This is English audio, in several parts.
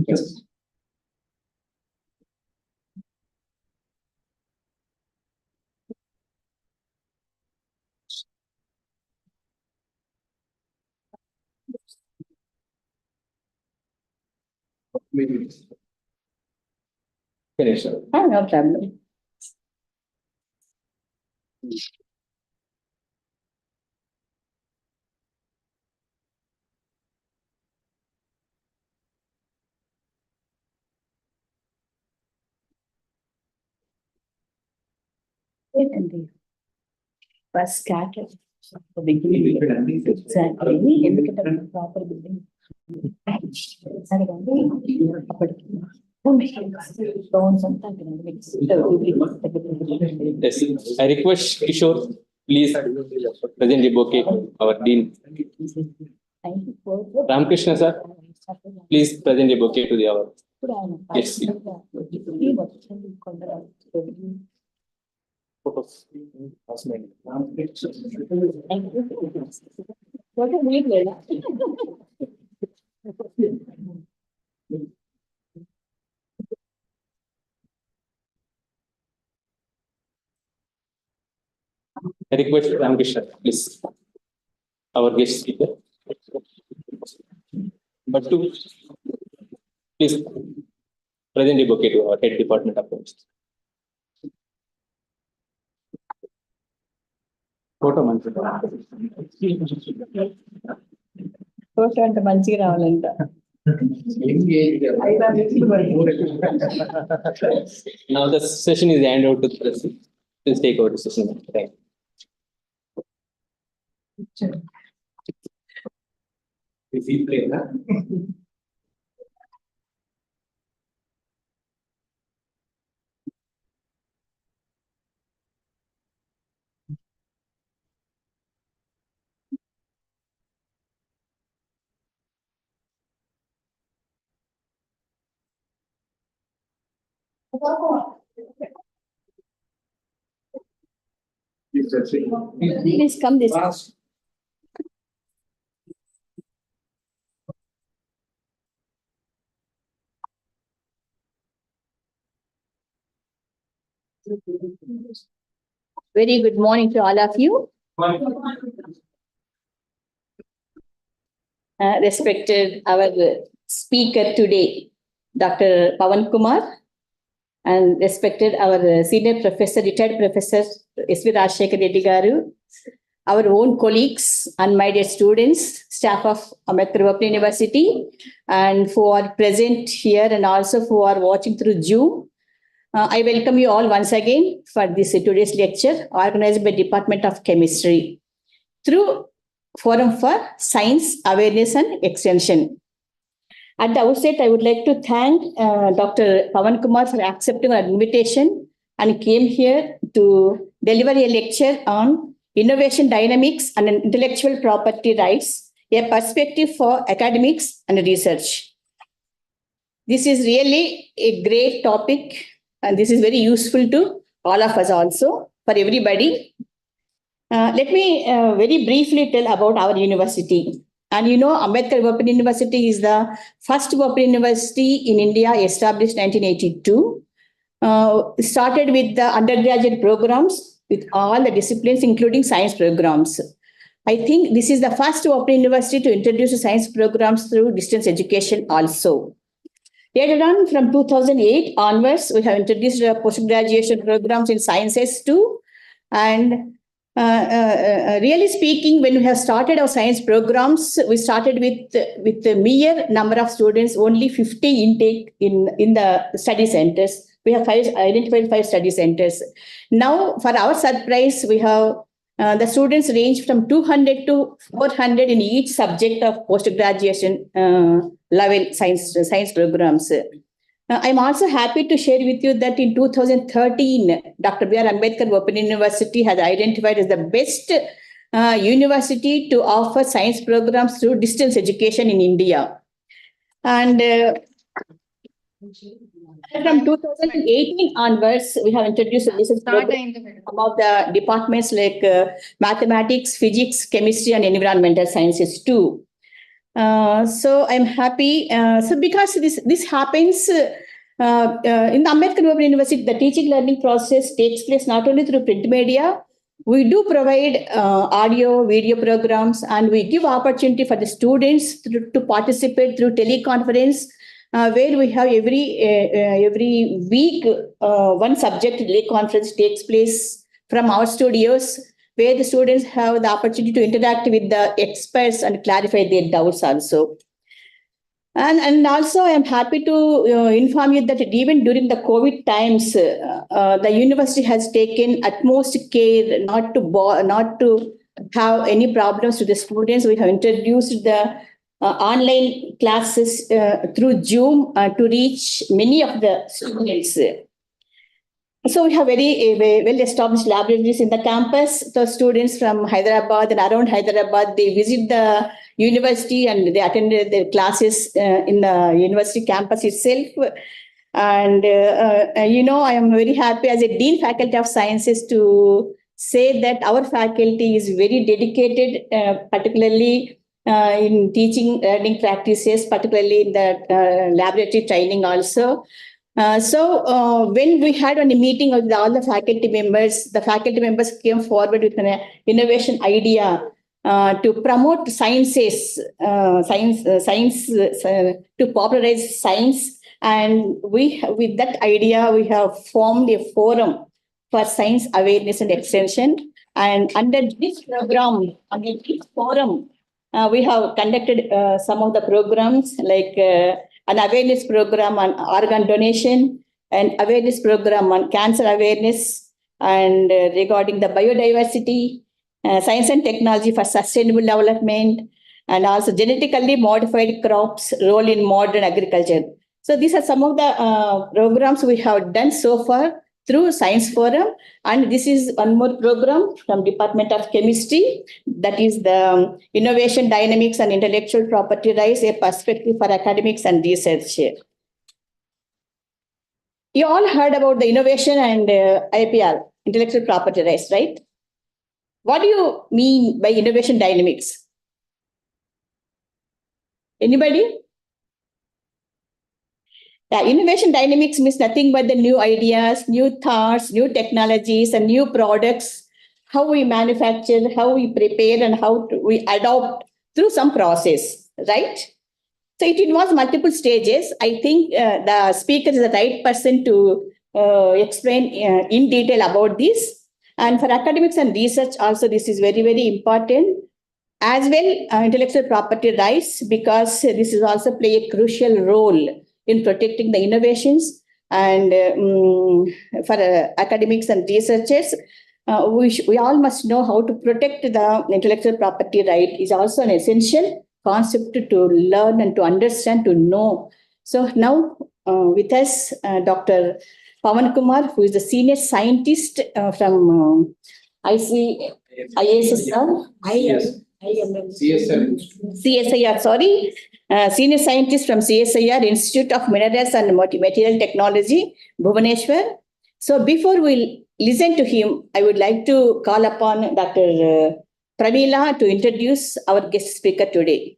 Yes. Finish. No problem. First scattered. Exactly. ఎందుకంటే proper building Yes. I request Kishore, please present the bouquet, our dean. Ramakrishna sir, please present the bouquet to the hour. Yes. Photos. I request Ramakrishna, please. Our guest speaker. But to please present the bouquet to our head department of homes. Photo మంచి photo అంటే మంచిగా రావాలంట. Now the session is handed over to the president. Please take over the session. Thank you. Is he playing that? Please come this. Very good morning to all of you. Respected our speaker today, Dr. Pawan Kumar, and respected our senior professor, retired professor S.V. Rajshekhar Reddy Garu, our own colleagues and my dear students, staff of Ambedkar Open University, and who are present here and also who are watching through Zoom. I welcome you all once again for this today's lecture organized by Department of Chemistry through Forum for Science, Awareness and Extension. At the outset, I would like to thank Dr. Pawan Kumar for accepting our invitation and came here to deliver a lecture on innovation dynamics and intellectual property rights, a perspective for academics and research. This is really a great topic, and this is very useful to all of us also, for everybody. Let me very briefly tell about our university. And you know, Ambedkar Open University is the first open university in India established 1982. Started with the undergraduate programs with all the disciplines, including science programs. I think this is the first open university to introduce science programs through distance education also. Later on, from 2008 onwards, we have introduced post-graduation programs in sciences too. And really speaking, when we have started our science programs, we started with a mere number of students, only 50 intake in the study centers. We have identified 5 study centers. Now, for our surprise, we have the students range from 200 to 400 in each subject of post-graduation level science programs. I'm also happy to share with you that in 2013, Dr. B.R. Ambedkar Open University has identified as the best university to offer science programs through distance education in India. And from 2018 onwards, we have introduced research programs about the departments like mathematics, physics, chemistry, and environmental sciences too. So I'm happy. So because this happens in the Ambedkar Open University, the teaching learning process takes place not only through print media. We do provide audio, video programs, and we give opportunity for the students to participate through teleconference, where we have every week one subject teleconference takes place from our studios, where the students have the opportunity to interact with the experts and clarify their doubts also. And also, I'm happy to inform you that even during the COVID times, the university has taken utmost care not to have any problems to the students. We have introduced the online classes through Zoom to reach many of the students. So we have very well-established laboratories in the campus. The students from Hyderabad and around Hyderabad, they visit the university and they attended their classes in the university campus itself. And, I am very happy as a Dean Faculty of Sciences to say that our faculty is very dedicated, particularly in teaching learning practices, particularly in the laboratory training also. So when we had a meeting with all the faculty members came forward with an innovation idea to promote sciences, to popularize science. And with that idea, we have formed a forum for science awareness and extension. And under this program, under this forum, we have conducted some of the programs like an awareness program on organ donation, and awareness program on cancer awareness, and regarding the biodiversity, science and technology for sustainable development, and also genetically modified crops role in modern agriculture. So these are some of the programs we have done so far through Science Forum. And this is one more program from Department of Chemistry, that is the Innovation Dynamics and Intellectual Property Rights, a perspective for academics and research. You all heard about the innovation and IPR, intellectual property rights, right? What do you mean by innovation dynamics? Anybody? Yeah, innovation dynamics means nothing but the new ideas, new thoughts, new technologies, and new products, how we manufacture, how we prepare, and how we adopt through some process, right? So it involves multiple stages. I think the speaker is the right person to explain in detail about this. And for academics and research also, this is very, very important. As well, intellectual property rights, because this is also play a crucial role in protecting the innovations. And for academics and researchers, we all must know how to protect the intellectual property right is also an essential concept to learn and to understand, to know. So now with us, Dr. Pawan Kumar, who is the senior scientist from CSIR, sorry. Senior scientist from CSIR, Institute of Minerals and Material Technology, Bhubaneswar. So before we listen to him, I would like to call upon Dr. Pramila to introduce our guest speaker today.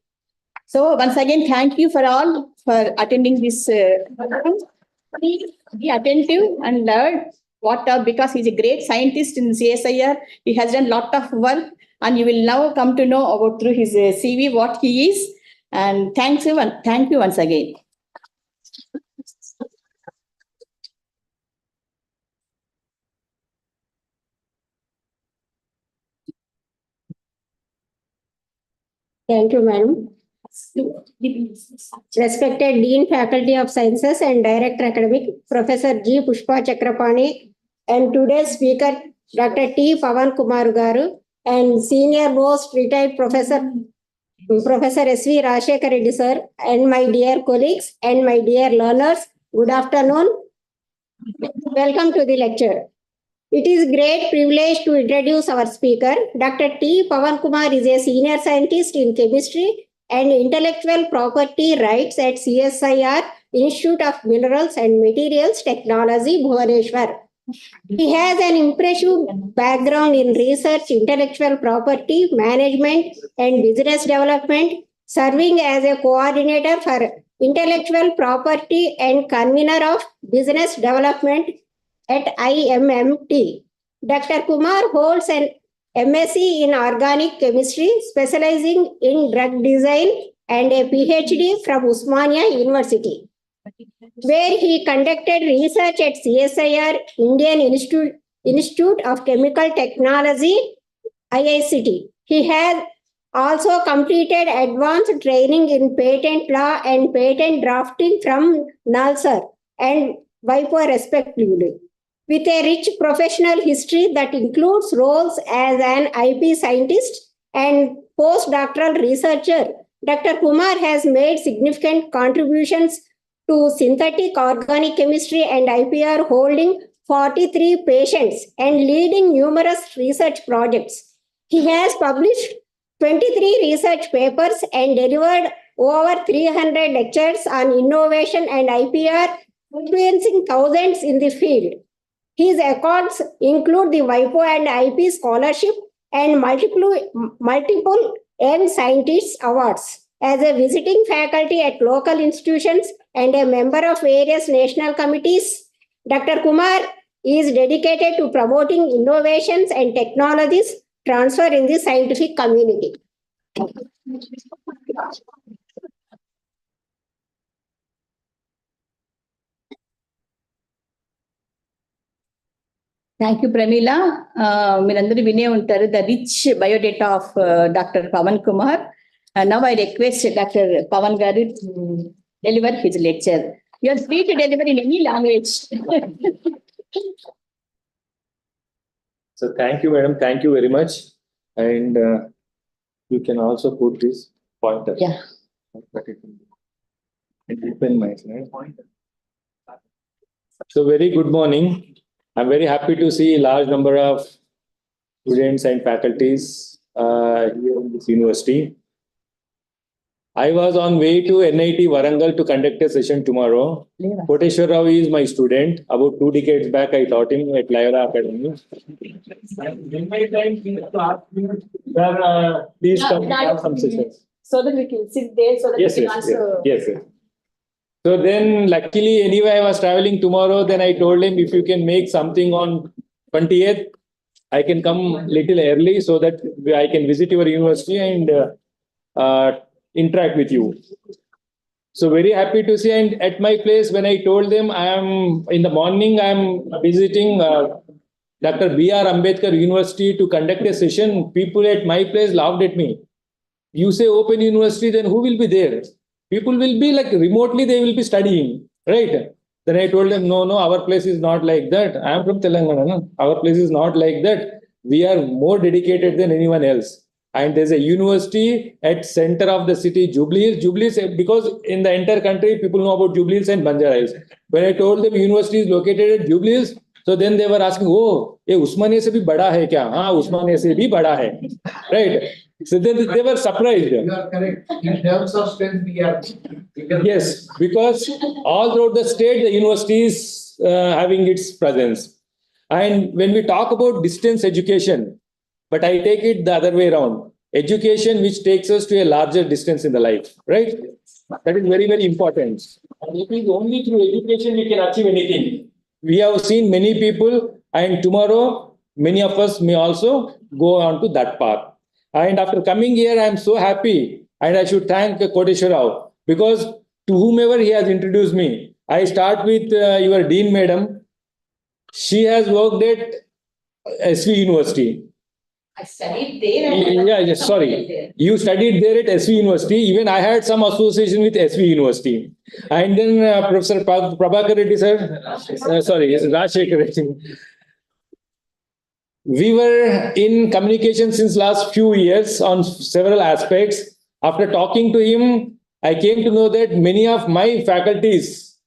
So once again, thank you for all for attending this program. Please be attentive and learn because he's a great scientist in CSIR. He has done a lot of work, and you will now come to know about through his CV what he is. And thank you once again. Thank you, madam. Respected Dean Faculty of Sciences and Director Academic, Professor G. Pushpa Chakrapani, and today's speaker, Dr. T. Pawan Kumar Garu, and Senior Most Retired Professor S.V. Rajshekar Reddy sir, and my dear colleagues and my dear learners, good afternoon. Welcome to the lecture. It is great privilege to introduce our speaker. Dr. T. Pawan Kumar is a senior scientist in chemistry and intellectual property rights at CSIR, Institute of Minerals and Materials Technology, Bhubaneswar. He has an impressive background in research, intellectual property, management, and business development. serving as a coordinator for intellectual property and convener of business development at IMMT. Dr. Kumar holds an MSc in organic chemistry, specializing in drug design, and a PhD from Usmania University, where he conducted research at CSIR, Indian Institute of Chemical Technology, IICT. He has also completed advanced training in patent law and patent drafting from NALSAR and WIPO respectively. With a rich professional history that includes roles as an IP scientist and postdoctoral researcher, Dr. Kumar has made significant contributions to synthetic organic chemistry and IPR, holding 43 patents and leading numerous research projects. He has published 23 research papers and delivered over 300 lectures on innovation and IPR, influencing thousands in the field. His accolades include the WIPO and IP Scholarship and multiple Young Scientists Awards. As a visiting faculty at local institutions and a member of various national committees, Dr. Kumar is dedicated to promoting innovations and technologies transfer in the scientific community. Thank you Pramila. మీరందరూ వినే ఉంటారు the rich biodata of doctor Pavan Kumar. Now I request doctor Pavan గారు to deliver his lecture. You are free to deliver in any language. So thank you, madam. Thank you very much. And you can also put this pointer. Yeah. And open my slide. So very good morning. I'm very happy to see a large number of students and faculties here in this university. I was on way to NIT Warangal to conduct a session tomorrow. Koteshwar Rao is my student. About 2 decades back, I taught him at Lyra Academy. In my time, he used to ask me, sir, please come and have some sessions. So that we can sit there so that Yes, we yes, can also. yes, yes. So then, luckily, anyway, I was traveling tomorrow. Then I told him, if you can make something on 20th, I can come little early so that I can visit your university and interact with you. So very happy to see. And at my place, when I told them I am in the morning, I am visiting Dr. B.R. Ambedkar University to conduct a session. People at my place laughed at me. You say open university, then who will be there? People will be like remotely, they will be studying, right? Then I told them, no, our place is not like that. I am from Telangana. No? Our place is not like that. We are more dedicated than anyone else. And there's a university at center of the city, Jubilee Hills, because in the entire country, people know about Jubilee Hills and Banjara Hills. When I told them university is located at Jubilee Hills, so then they were asking, oh, ये उस्मानिया से भी बड़ा है क्या? हाँ, उस्मानिया से भी बड़ा है, right? So then they were surprised. You are correct. In terms of strength, we are bigger. Yes, because all throughout the state, the university is having its presence. And when we talk about distance education, but I take it the other way around, education which takes us to a larger distance in the life, right? That is very, very important. And it is only through education we can achieve anything. We have seen many people, and tomorrow, many of us may also go on to that path. And after coming here, I am so happy, and I should thank Koteshwar Rao, because to whomever he has introduced me, I start with your Dean Madam. She has worked at SV University. I studied there. Yeah, sorry. You studied there at SV University. Even I had some association with SV University. And then Professor Prabhakar Reddy sir, Rajshekhar Reddy. We were in communication since last few years on several aspects. After talking to him, I came to know that many of my faculties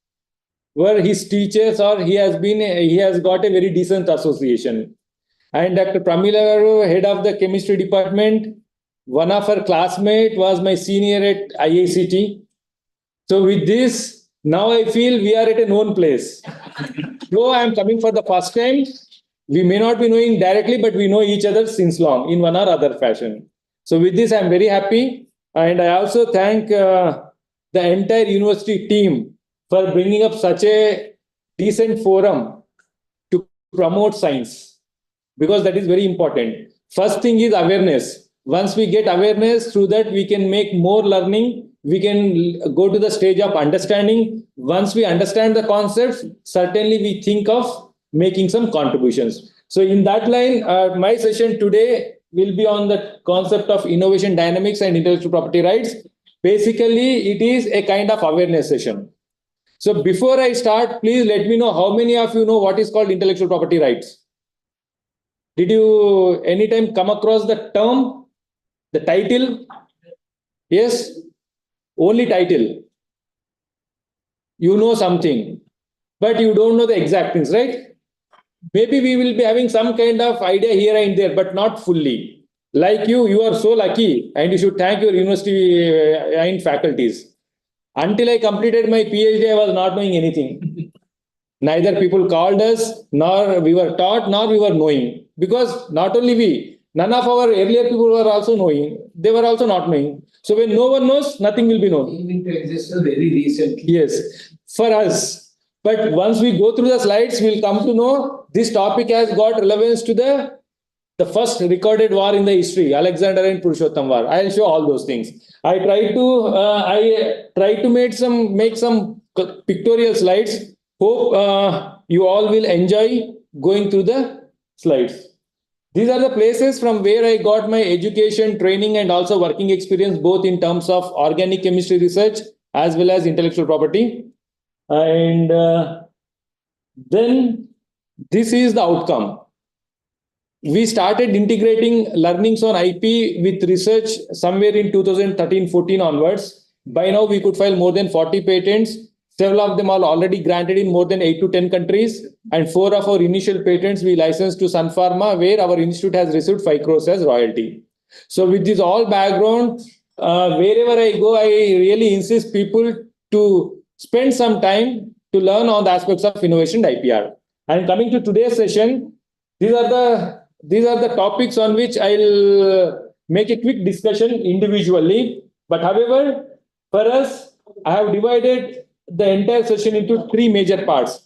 were his teachers, or he has got a very decent association. And Dr. Pramila Garu, head of the chemistry department, one of her classmates was my senior at IICT. So with this, now I feel we are at a known place. Though I am coming for the first time, we may not be knowing directly, but we know each other since long in one or other fashion. So with this, I am very happy. And I also thank the entire university team for bringing up such a decent forum to promote science, because that is very important. First thing is awareness. Once we get awareness, through that we can make more learning. We can go to the stage of understanding. Once we understand the concepts, certainly we think of making some contributions. So in that line, my session today will be on the concept of innovation dynamics and intellectual property rights. Basically, it is a kind of awareness session. So before I start, please let me know how many of you know what is called intellectual property rights. Did you anytime come across the term, the title? Yes, only title. You know something, but you don't know the exact things, right? Maybe we will be having some kind of idea here and there, but not fully. Like you are so lucky, and you should thank your university and faculties. Until I completed my PhD, I was not knowing anything. Neither people called us, nor we were taught, nor we were knowing. Because not only we, none of our earlier people were also knowing. They were also not knowing. So when no one knows, nothing will be known. Came into existence very recently. Yes, for us. But once we go through the slides, we'll come to know this topic has got relevance to the first recorded war in the history, Alexander and Purushottam War. I'll show all those things. I try to make some pictorial slides. Hope you all will enjoy going through the slides. These are the places from where I got my education, training, and also working experience, both in terms of organic chemistry research as well as intellectual property. And then this is the outcome. We started integrating learnings on IP with research somewhere in 2013-14 onwards. By now, we could file more than 40 patents. Several of them are already granted in more than 8 to 10 countries. And 4 of our initial patents we licensed to Sun Pharma, where our institute has received 5 crores as royalty. So with this all background, wherever I go, I really insist people to spend some time to learn on the aspects of innovation and IPR. And coming to today's session, these are the topics on which I'll make a quick discussion individually. But however, for us, I have divided the entire session into 3 major parts.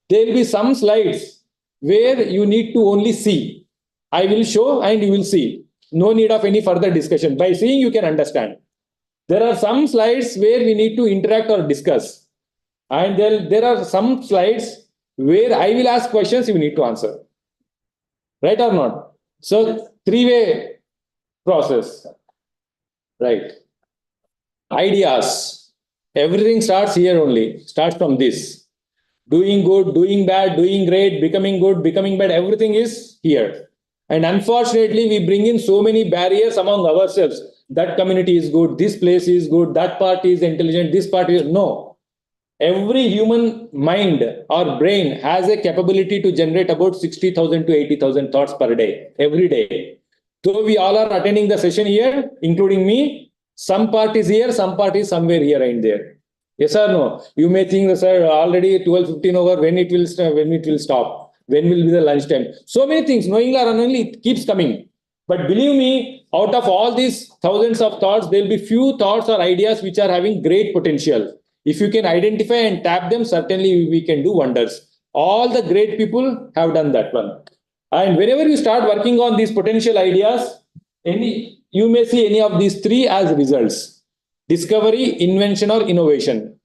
There will be some slides where you need to only see. I will show and you will see. No need of any further discussion. By seeing, you can understand. There are some slides where we need to interact or discuss. And there are some slides where I will ask questions you need to answer. Right or not? So 3-way process. Right. Ideas. Everything starts here only. Starts from this. Doing good, doing bad, doing great, becoming good, becoming bad. Everything is here. And unfortunately, we bring in so many barriers among ourselves. That community is good. This place is good. That party is intelligent. This party is... No. Every human mind or brain has a capability to generate about 60,000 to 80,000 thoughts per day, every day. Though we all are attending the session here, including me, some part is here, some part is somewhere here and there. Yes or no? You may think, sir, already 12:15 over, when it will stop? When will be the lunchtime? So many things, knowingly or unknowingly, it keeps coming. But believe me, out of all these thousands of thoughts, there will be few thoughts or ideas which are having great potential. If you can identify and tap them, certainly we can do wonders. All the great people have done that one. And whenever you start working on these potential ideas, you may see any of these 3 as results. Discovery, invention, or innovation.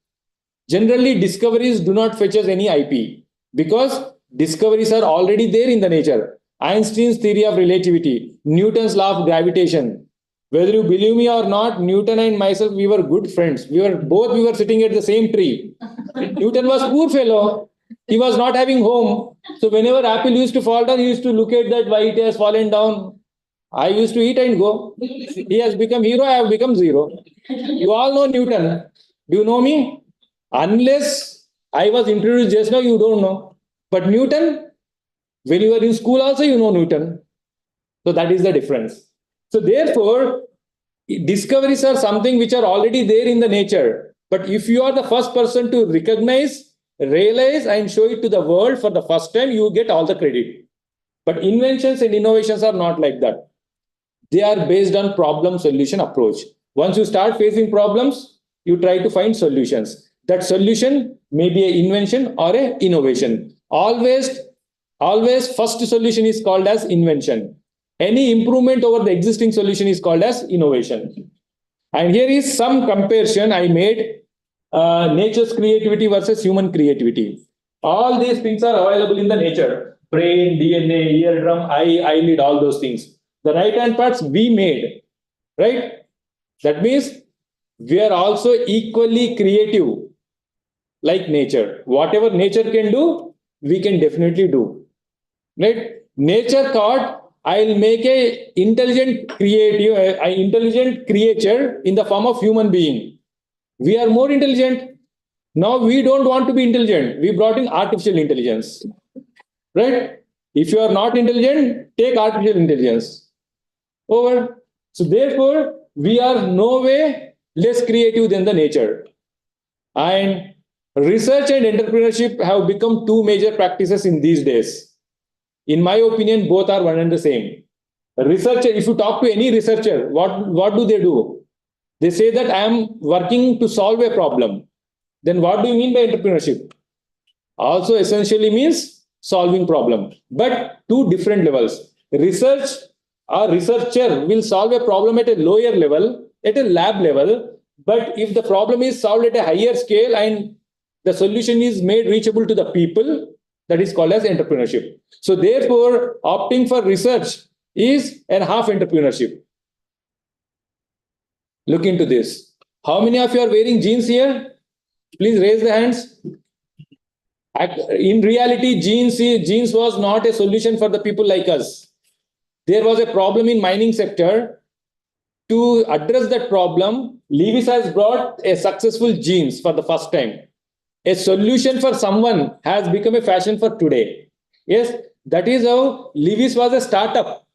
Generally, discoveries do not fetch us any IP because discoveries are already there in the nature. Einstein's theory of relativity, Newton's law of gravitation. Whether you believe me or not, Newton and myself, we were good friends. We were sitting at the same tree. Newton was a poor fellow. He was not having home. So whenever apple used to fall down, he used to look at that why it has fallen down. I used to eat and go. He has become hero, I have become zero. You all know Newton. Do you know me? Unless I was introduced just now, you don't know. But Newton, when you were in school also, you know Newton. So that is the difference. So therefore, discoveries are something which are already there in the nature. But if you are the first person to recognize, realize, and show it to the world for the first time, you get all the credit. But inventions and innovations are not like that. They are based on problem solution approach. Once you start facing problems, you try to find solutions. That solution may be an invention or an innovation. Always first solution is called as invention. Any improvement over the existing solution is called as innovation. And here is some comparison I made, nature's creativity versus human creativity. All these things are available in the nature. Brain, DNA, eardrum, eye, eyelid, all those things. The right hand parts we made, right? That means we are also equally creative like nature. Whatever nature can do, we can definitely do. Right? Nature thought, I'll make a intelligent creature in the form of human being. We are more intelligent. Now we don't want to be intelligent. We brought in artificial intelligence. Right? If you are not intelligent, take artificial intelligence. Over. So therefore, we are no way less creative than the nature. And research and entrepreneurship have become two major practices in these days. In my opinion, both are one and the same. Researcher, if you talk to any researcher, what do they do? They say that I am working to solve a problem. Then what do you mean by entrepreneurship? Also essentially means solving problem, but two different levels. Research or researcher will solve a problem at a lower level, at a lab level, but if the problem is solved at a higher scale and the solution is made reachable to the people, that is called as entrepreneurship. So therefore, opting for research is a half entrepreneurship. Look into this. How many of you are wearing jeans here? Please raise the hands. In reality, jeans was not a solution for the people like us. There was a problem in mining sector. To address that problem, Levi's has brought a successful jeans for the first time. A solution for someone has become a fashion for today. Yes, that is how Levi's was a startup.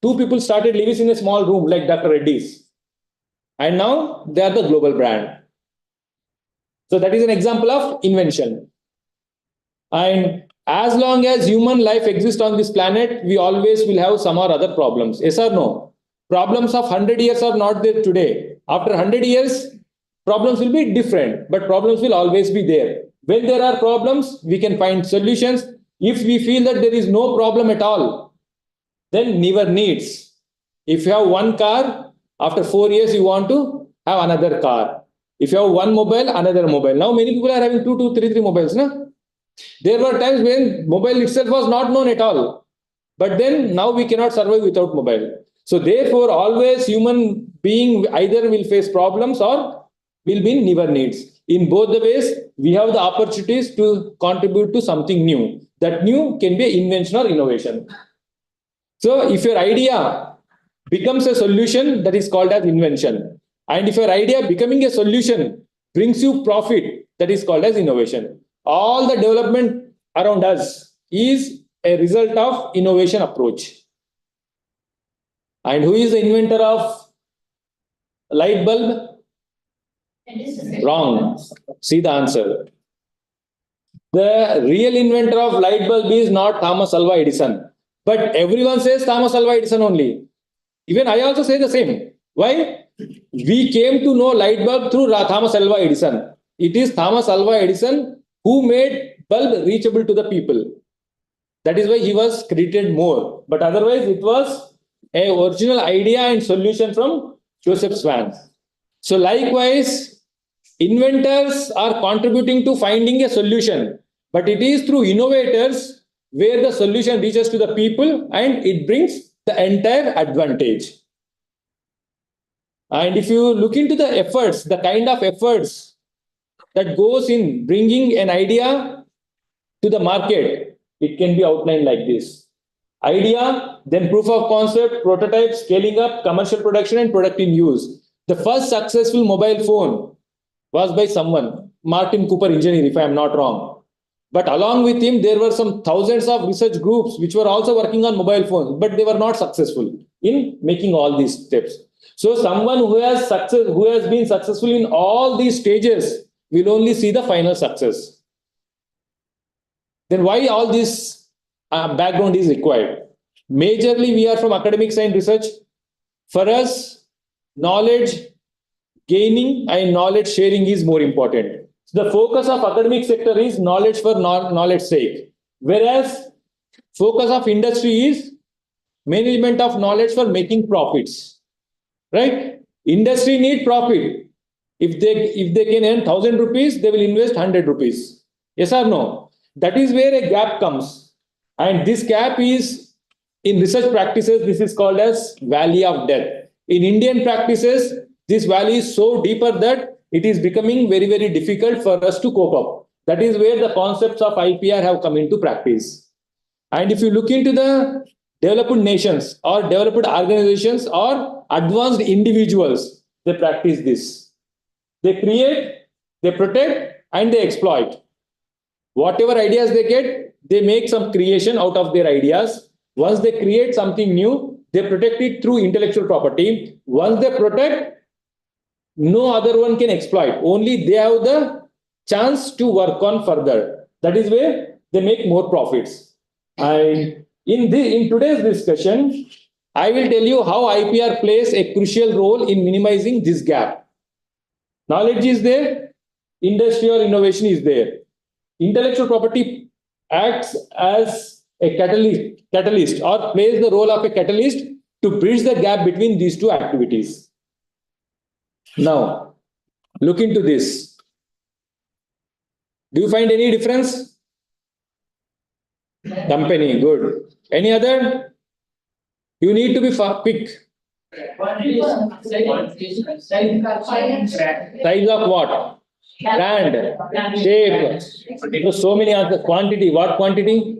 Two people started Levi's in a small room like Dr. Reddy's. And now they are the global brand. So that is an example of invention. And as long as human life exists on this planet, we always will have some or other problems. Yes or no? Problems of 100 years are not there today. After 100 years, problems will be different, but problems will always be there. When there are problems, we can find solutions. If we feel that there is no problem at all, then never needs. If you have one car, after 4 years, you want to have another car. If you have one mobile, another mobile. Now many people are having two, three mobiles. No? There were times when mobile itself was not known at all. But then now we cannot survive without mobile. So therefore, always human being either will face problems or will be in never needs. In both the ways, we have the opportunities to contribute to something new. That new can be an invention or innovation. So if your idea becomes a solution, that is called as invention. And if your idea becoming a solution brings you profit, that is called as innovation. All the development around us is a result of innovation approach. And who is the inventor of light bulb? Wrong. See the answer. The real inventor of light bulb is not Thomas Alva Edison. But everyone says Thomas Alva Edison only. Even I also say the same. Why? We came to know light bulb through Thomas Alva Edison. It is Thomas Alva Edison who made bulb reachable to the people. That is why he was credited more. But otherwise, it was an original idea and solution from Joseph Swan. So likewise, inventors are contributing to finding a solution. But it is through innovators where the solution reaches to the people and it brings the entire advantage. And if you look into the efforts, the kind of efforts that goes in bringing an idea to the market, it can be outlined like this. Idea, then proof of concept, prototype, scaling up, commercial production, and product in use. The first successful mobile phone was by someone, Martin Cooper engineer, if I am not wrong. But along with him, there were some thousands of research groups which were also working on mobile phones, but they were not successful in making all these steps. So someone who has been successful in all these stages will only see the final success. Then why all this background is required? Majorly, we are from academics and research. For us, knowledge gaining and knowledge sharing is more important. So the focus of academic sector is knowledge for knowledge sake, whereas focus of industry is management of knowledge for making profits. Right? Industry need profit. If they can earn 1,000 rupees, they will invest 100 rupees. Yes or no? That is where a gap comes. And this gap is in research practices, this is called as valley of death. In Indian practices, this valley is so deeper that it is becoming very, very difficult for us to cope up. That is where the concepts of IPR have come into practice. And if you look into the developed nations or developed organizations or advanced individuals, they practice this. They create, they protect, and they exploit. Whatever ideas they get, they make some creation out of their ideas. Once they create something new, they protect it through intellectual property. Once they protect, no other one can exploit. Only they have the chance to work on further. That is where they make more profits. And in today's discussion, I will tell you how IPR plays a crucial role in minimizing this gap. Knowledge is there, industrial innovation is there. Intellectual property acts as a catalyst or plays the role of a catalyst to bridge the gap between these two activities. Now, look into this. Do you find any difference? Company, good. Any other? You need to be quick. Size of what? Brand, shape. So many answers. Quantity, what quantity?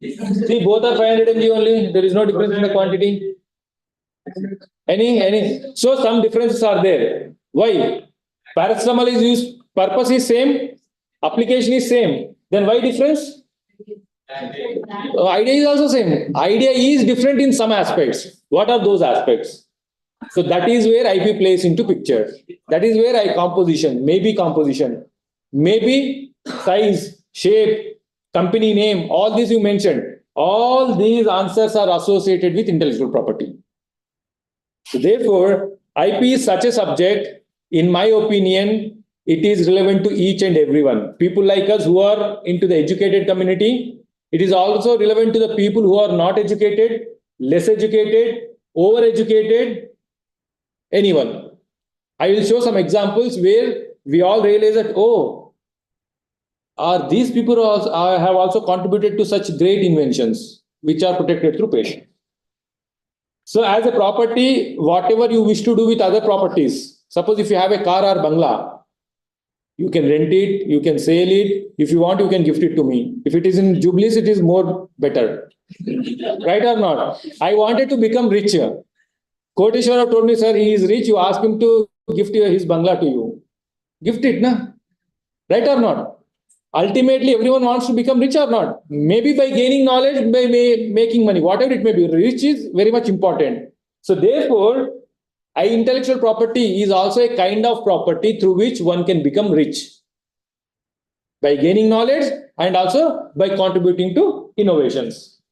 See, both are 500 mg only. There is no difference in the quantity. Any? So some differences are there. Why? Paracetamol is used, purpose is same, application is same. Then why difference? Idea is also same. Idea is different in some aspects. What are those aspects? So that is where IP plays into picture. That is where composition, maybe size, shape, company name, all these you mentioned. All these answers are associated with intellectual property. So therefore, IP is such a subject, in my opinion, it is relevant to each and everyone. People like us who are into the educated community, it is also relevant to the people who are not educated, less educated, overeducated, anyone. I will show some examples where we all realize that, oh, are these people have also contributed to such great inventions which are protected through patent. So as a property, whatever you wish to do with other properties, suppose if you have a car or bangla, you can rent it, you can sell it. If you want, you can gift it to me. If it is in Jubilees, it is more better. Right or not? I wanted to become richer. Koteshwara told me, sir, he is rich. You ask him to gift his bangla to you. Gift it, na? Right or not? Ultimately, everyone wants to become rich or not. Maybe by gaining knowledge, by making money, whatever it may be. Rich is very much important. So therefore, intellectual property is also a kind of property through which one can become rich. By gaining knowledge and also by contributing to innovations.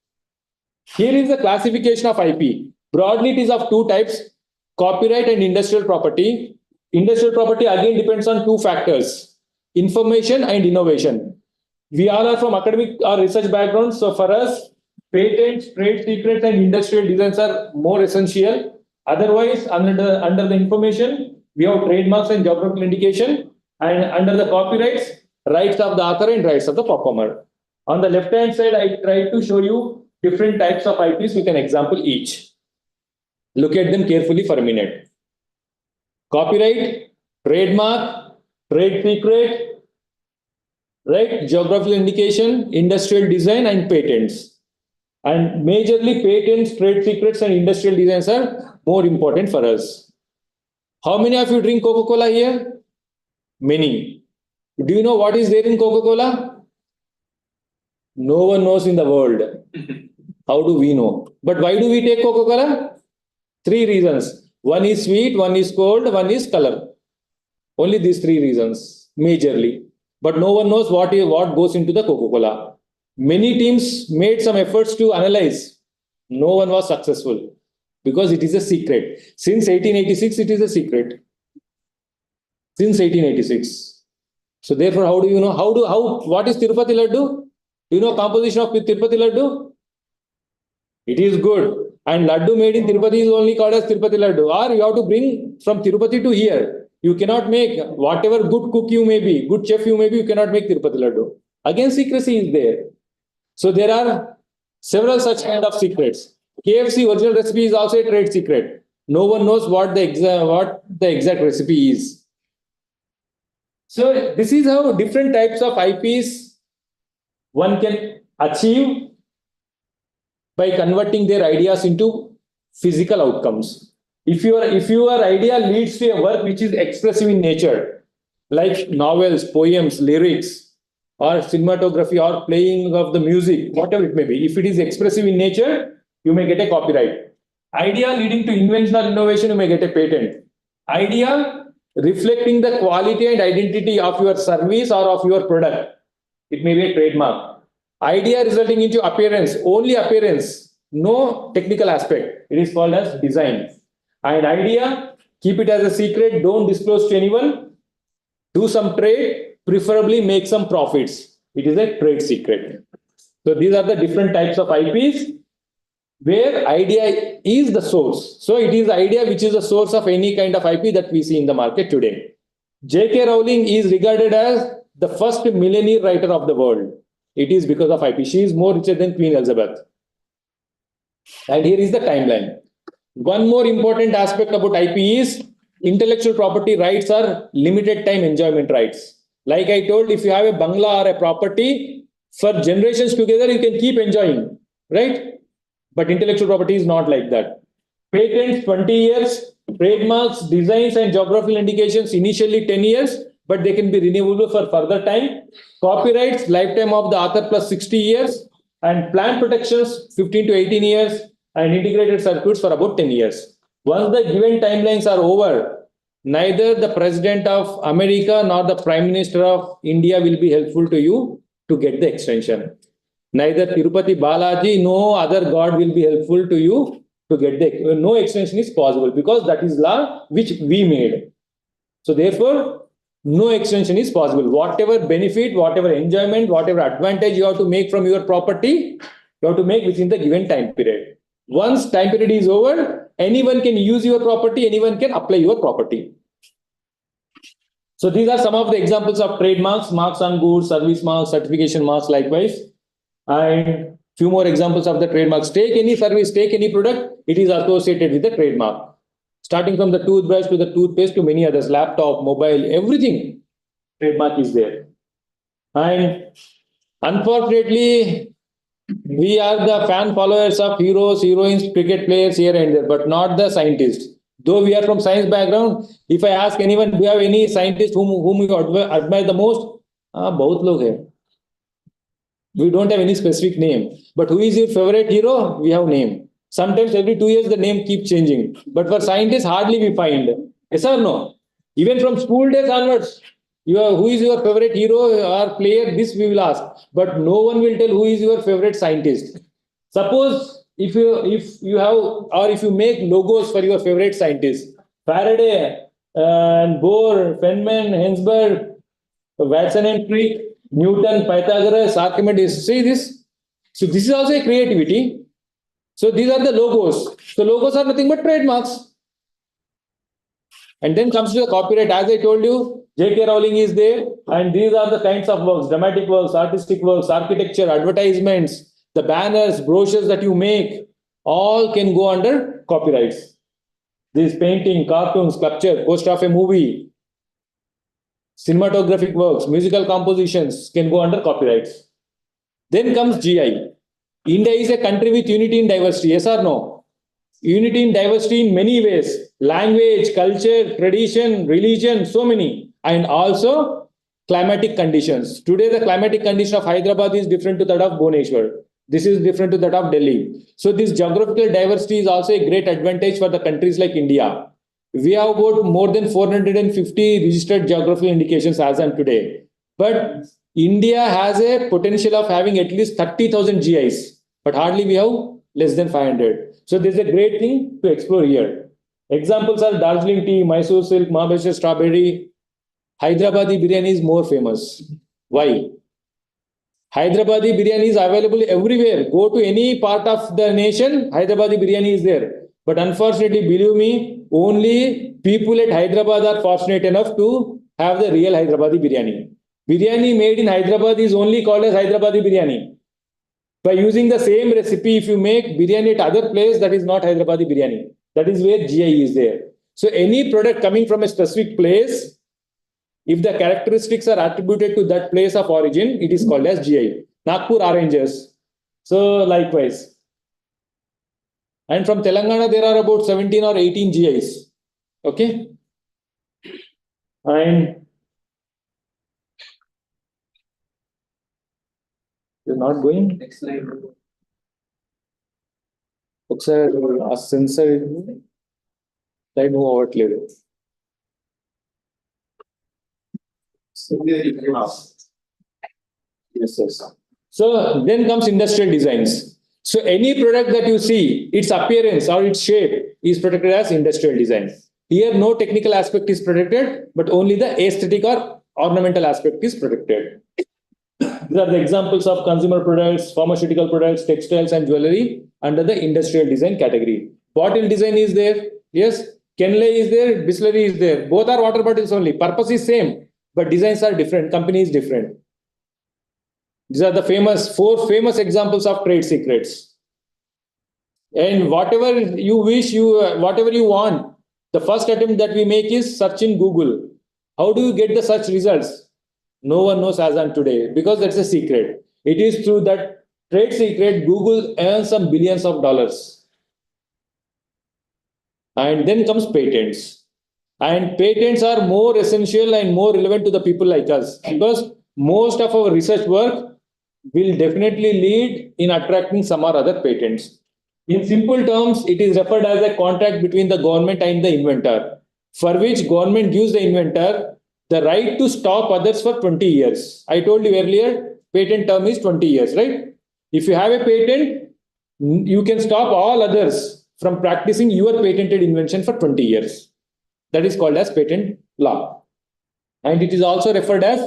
Here is the classification of IP. Broadly, it is of two types, copyright and industrial property. Industrial property again depends on two factors, information and innovation. We all are from academic or research backgrounds. So for us, patents, trade secrets and industrial designs are more essential. Otherwise, under the information, we have trademarks and geographical indication. And under the copyrights, rights of the author and rights of the performer. On the left-hand side, I tried to show you different types of IPs with an example each. Look at them carefully for a minute. Copyright, trademark, trade secret, right? Geographical indication, industrial design, and patents. And majorly patents, trade secrets, and industrial designs are more important for us. How many of you drink Coca-Cola here? Many. Do you know what is there in Coca-Cola? No one knows in the world. How do we know? But why do we take Coca-Cola? 3 reasons. One is sweet, one is cold, one is color. Only these 3 reasons, majorly. But no one knows what goes into the Coca-Cola. Many teams made some efforts to analyze. No one was successful because it is a secret. Since 1886, it is a secret. since 1886. So therefore, how do you know? What is Tirupati Laddu? Do you know composition of Tirupati Laddu? It is good. And Laddu made in Tirupati is only called as Tirupati Laddu. Or you have to bring from Tirupati to here. You cannot make whatever good cook you may be, good chef you may be, you cannot make Tirupati Laddu. Again, secrecy is there. So there are several such kind of secrets. KFC original recipe is also a trade secret. No one knows what the exact recipe is. So this is how different types of IPs one can achieve by converting their ideas into physical outcomes. If your idea leads to a work which is expressive in nature, like novels, poems, lyrics, or cinematography, or playing of the music, whatever it may be, if it is expressive in nature, you may get a copyright. Idea leading to invention or innovation, you may get a patent. Idea reflecting the quality and identity of your service or of your product, it may be a trademark. Idea resulting into appearance, only appearance, no technical aspect, it is called as design. And idea, keep it as a secret, don't disclose to anyone, do some trade, preferably make some profits. It is a trade secret. So these are the different types of IPs where idea is the source. So it is idea which is the source of any kind of IP that we see in the market today. J.K. Rowling is regarded as the first millionaire writer of the world. It is because of IP. She is more richer than Queen Elizabeth. And here is the timeline. One more important aspect about IP is intellectual property rights are limited time enjoyment rights. Like I told, if you have a bangla or a property, for generations together, you can keep enjoying, right? But intellectual property is not like that. Patents, 20 years, trademarks, designs, and geographical indications, initially 10 years, but they can be renewable for further time. Copyrights, lifetime of the author plus 60 years, and plant protections, 15 to 18 years, and integrated circuits for about 10 years. Once the given timelines are over, neither the President of America nor the Prime Minister of India will be helpful to you to get the extension. Neither Tirupati Balaji, no other god will be helpful to you to get the, no extension is possible because that is law which we made. So therefore, no extension is possible. Whatever benefit, whatever enjoyment, whatever advantage you have to make from your property, you have to make within the given time period. Once time period is over, anyone can use your property, anyone can apply your property. So these are some of the examples of trademarks, marks on goods, service marks, certification marks likewise. And few more examples of the trademarks. Take any service, take any product, it is associated with the trademark. Starting from the toothbrush to the toothpaste to many others, laptop, mobile, everything, trademark is there. And unfortunately, we are the fan followers of heroes, heroines, cricket players here and there, but not the scientists. Though we are from science background, if I ask anyone, do you have any scientist whom you admire the most? Bahut log hai. We don't have any specific name. But who is your favorite hero? We have name. Sometimes every 2 years the name keeps changing. But for scientists, hardly we find. Yes or no? Even from school days onwards, who is your favorite hero or player? This we will ask. But no one will tell who is your favorite scientist. Suppose if you have or if you make logos for your favorite scientists, Faraday and Bohr, Feynman, Heisenberg, Watson and Crick, Newton, Pythagoras, Archimedes, see this? So this is also a creativity. So these are the logos. So logos are nothing but trademarks. And then comes to the copyright. As I told you, J.K. Rowling is there. And these are the kinds of works, dramatic works, artistic works, architecture, advertisements, the banners, brochures that you make, all can go under copyrights. This painting, cartoon, sculpture, poster of a movie, cinematographic works, musical compositions can go under copyrights. Then comes GI. India is a country with unity in diversity, yes or no? Unity in diversity in many ways. Language, culture, tradition, religion, so many. And also climatic conditions. Today the climatic condition of Hyderabad is different to that of Bhubaneswar. This is different to that of Delhi. So this geographical diversity is also a great advantage for the countries like India. We have about more than 450 registered geographical indications as on today. But India has a potential of having at least 30,000 GIs, but hardly we have less than 500. So this is a great thing to explore here. Examples are Darjeeling tea, Mysore silk, Mahabashir strawberry, Hyderabadi biryani is more famous. Why? Hyderabadi biryani is available everywhere. Go to any part of the nation, Hyderabadi biryani is there. But unfortunately, believe me, only people at Hyderabad are fortunate enough to have the real Hyderabadi biryani. Biryani made in Hyderabad is only called as Hyderabadi biryani. By using the same recipe, if you make biryani at other place, that is not Hyderabadi biryani. That is where GI is there. So any product coming from a specific place, if the characteristics are attributed to that place of origin, it is called as GI. Nagpur oranges. So likewise. And from Telangana, there are about 17 or 18 GIs. Okay. And you're not going? Next slide. ఒకసారి ఆ sensor light move అవ్వట్లేదు. Yes, yes. So then comes industrial designs. So any product that you see, its appearance or its shape is protected as industrial design. Here no technical aspect is protected, but only the aesthetic or ornamental aspect is protected. These are the examples of consumer products, pharmaceutical products, textiles and jewelry under the industrial design category. Bottle design is there. Yes. Kenley is there. Bisleri is there. Both are water bottles only. Purpose is same, but designs are different. Company is different. These are the four famous examples of trade secrets. And whatever you wish, whatever you want, the first attempt that we make is search in Google. How do you get the search results? No one knows as on today, because that's a secret. It is through that trade secret Google earns some billions of dollars. And then comes patents. And patents are more essential and more relevant to the people like us, because most of our research work will definitely lead in attracting some or other patents. In simple terms, it is referred as a contract between the government and the inventor, for which government gives the inventor the right to stop others for 20 years. I told you earlier, patent term is 20 years, right? If you have a patent, you can stop all others from practicing your patented invention for 20 years. That is called as patent law. And it is also referred as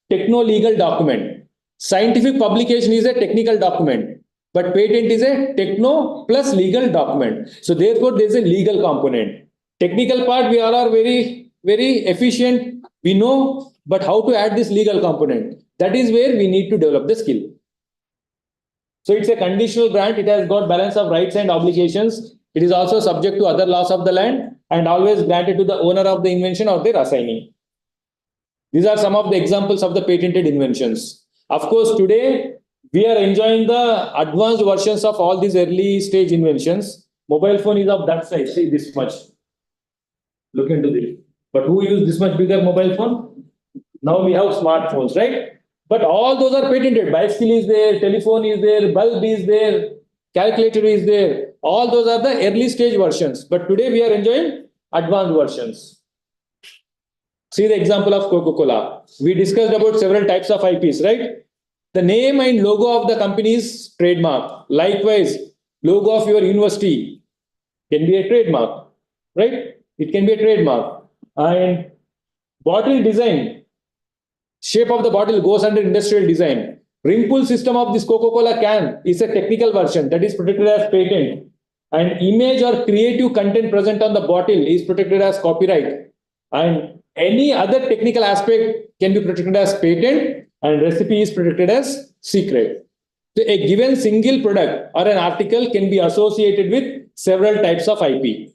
techno-legal document. Scientific publication is a technical document, but patent is a techno plus legal document. So therefore, there is a legal component. Technical part, we all are very, very efficient. We know, but how to add this legal component? That is where we need to develop the skill. So it's a conditional grant. It has got balance of rights and obligations. It is also subject to other laws of the land and always granted to the owner of the invention or their assignee. These are some of the examples of the patented inventions. Of course, today we are enjoying the advanced versions of all these early stage inventions. Mobile phone is of that size, see this much. Look into this. But who used this much bigger mobile phone? Now we have smartphones, right? But all those are patented. Bicycle is there, telephone is there, bulb is there, calculator is there. All those are the early stage versions. But today we are enjoying advanced versions. See the example of Coca-Cola. We discussed about several types of IPs, right? The name and logo of the company is trademark. Likewise, logo of your university can be a trademark, right? It can be a trademark. And bottle design, shape of the bottle goes under industrial design. Ring pull system of this Coca-Cola can is a technical version that is protected as patent. And image or creative content present on the bottle is protected as copyright. And any other technical aspect can be protected as patent, and recipe is protected as secret. So a given single product or an article can be associated with several types of IP.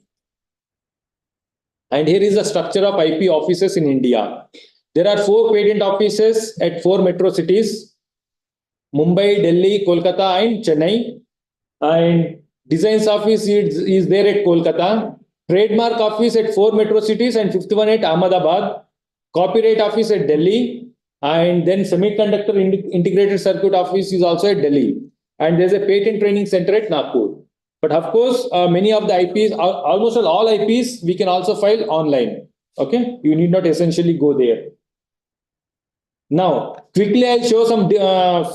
And here is the structure of IP offices in India. There are 4 patent offices at 4 metro cities: Mumbai, Delhi, Kolkata, and Chennai. And designs office is there at Kolkata. Trademark office at 4 metro cities and 5th one at Ahmedabad. Copyright office at Delhi. And then semiconductor integrated circuit office is also at Delhi. And there's a patent training center at Nagpur. But of course, many of the IPs, almost all IPs, we can also file online. Okay, you need not essentially go there. Now, quickly I'll show some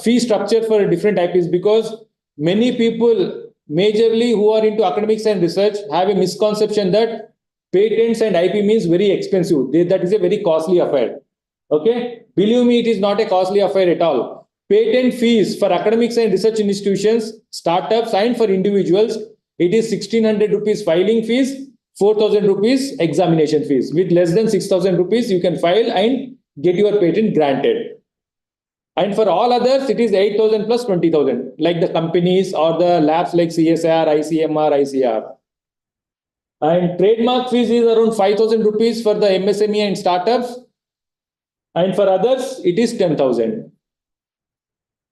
fee structure for different IPs, because many people, majorly who are into academics and research, have a misconception that patents and IP means very expensive. That is a very costly affair. Okay, believe me, it is not a costly affair at all. Patent fees for academics and research institutions, startups, and for individuals, it is 1600 rupees filing fees, 4000 rupees examination fees. With less than 6000 rupees, you can file and get your patent granted. And for all others, it is 8,000 plus 20,000, like the companies or the labs like CSR, ICMR, ICR. And trademark fees is around 5,000 rupees for the MSME and startups. And for others, it is 10,000.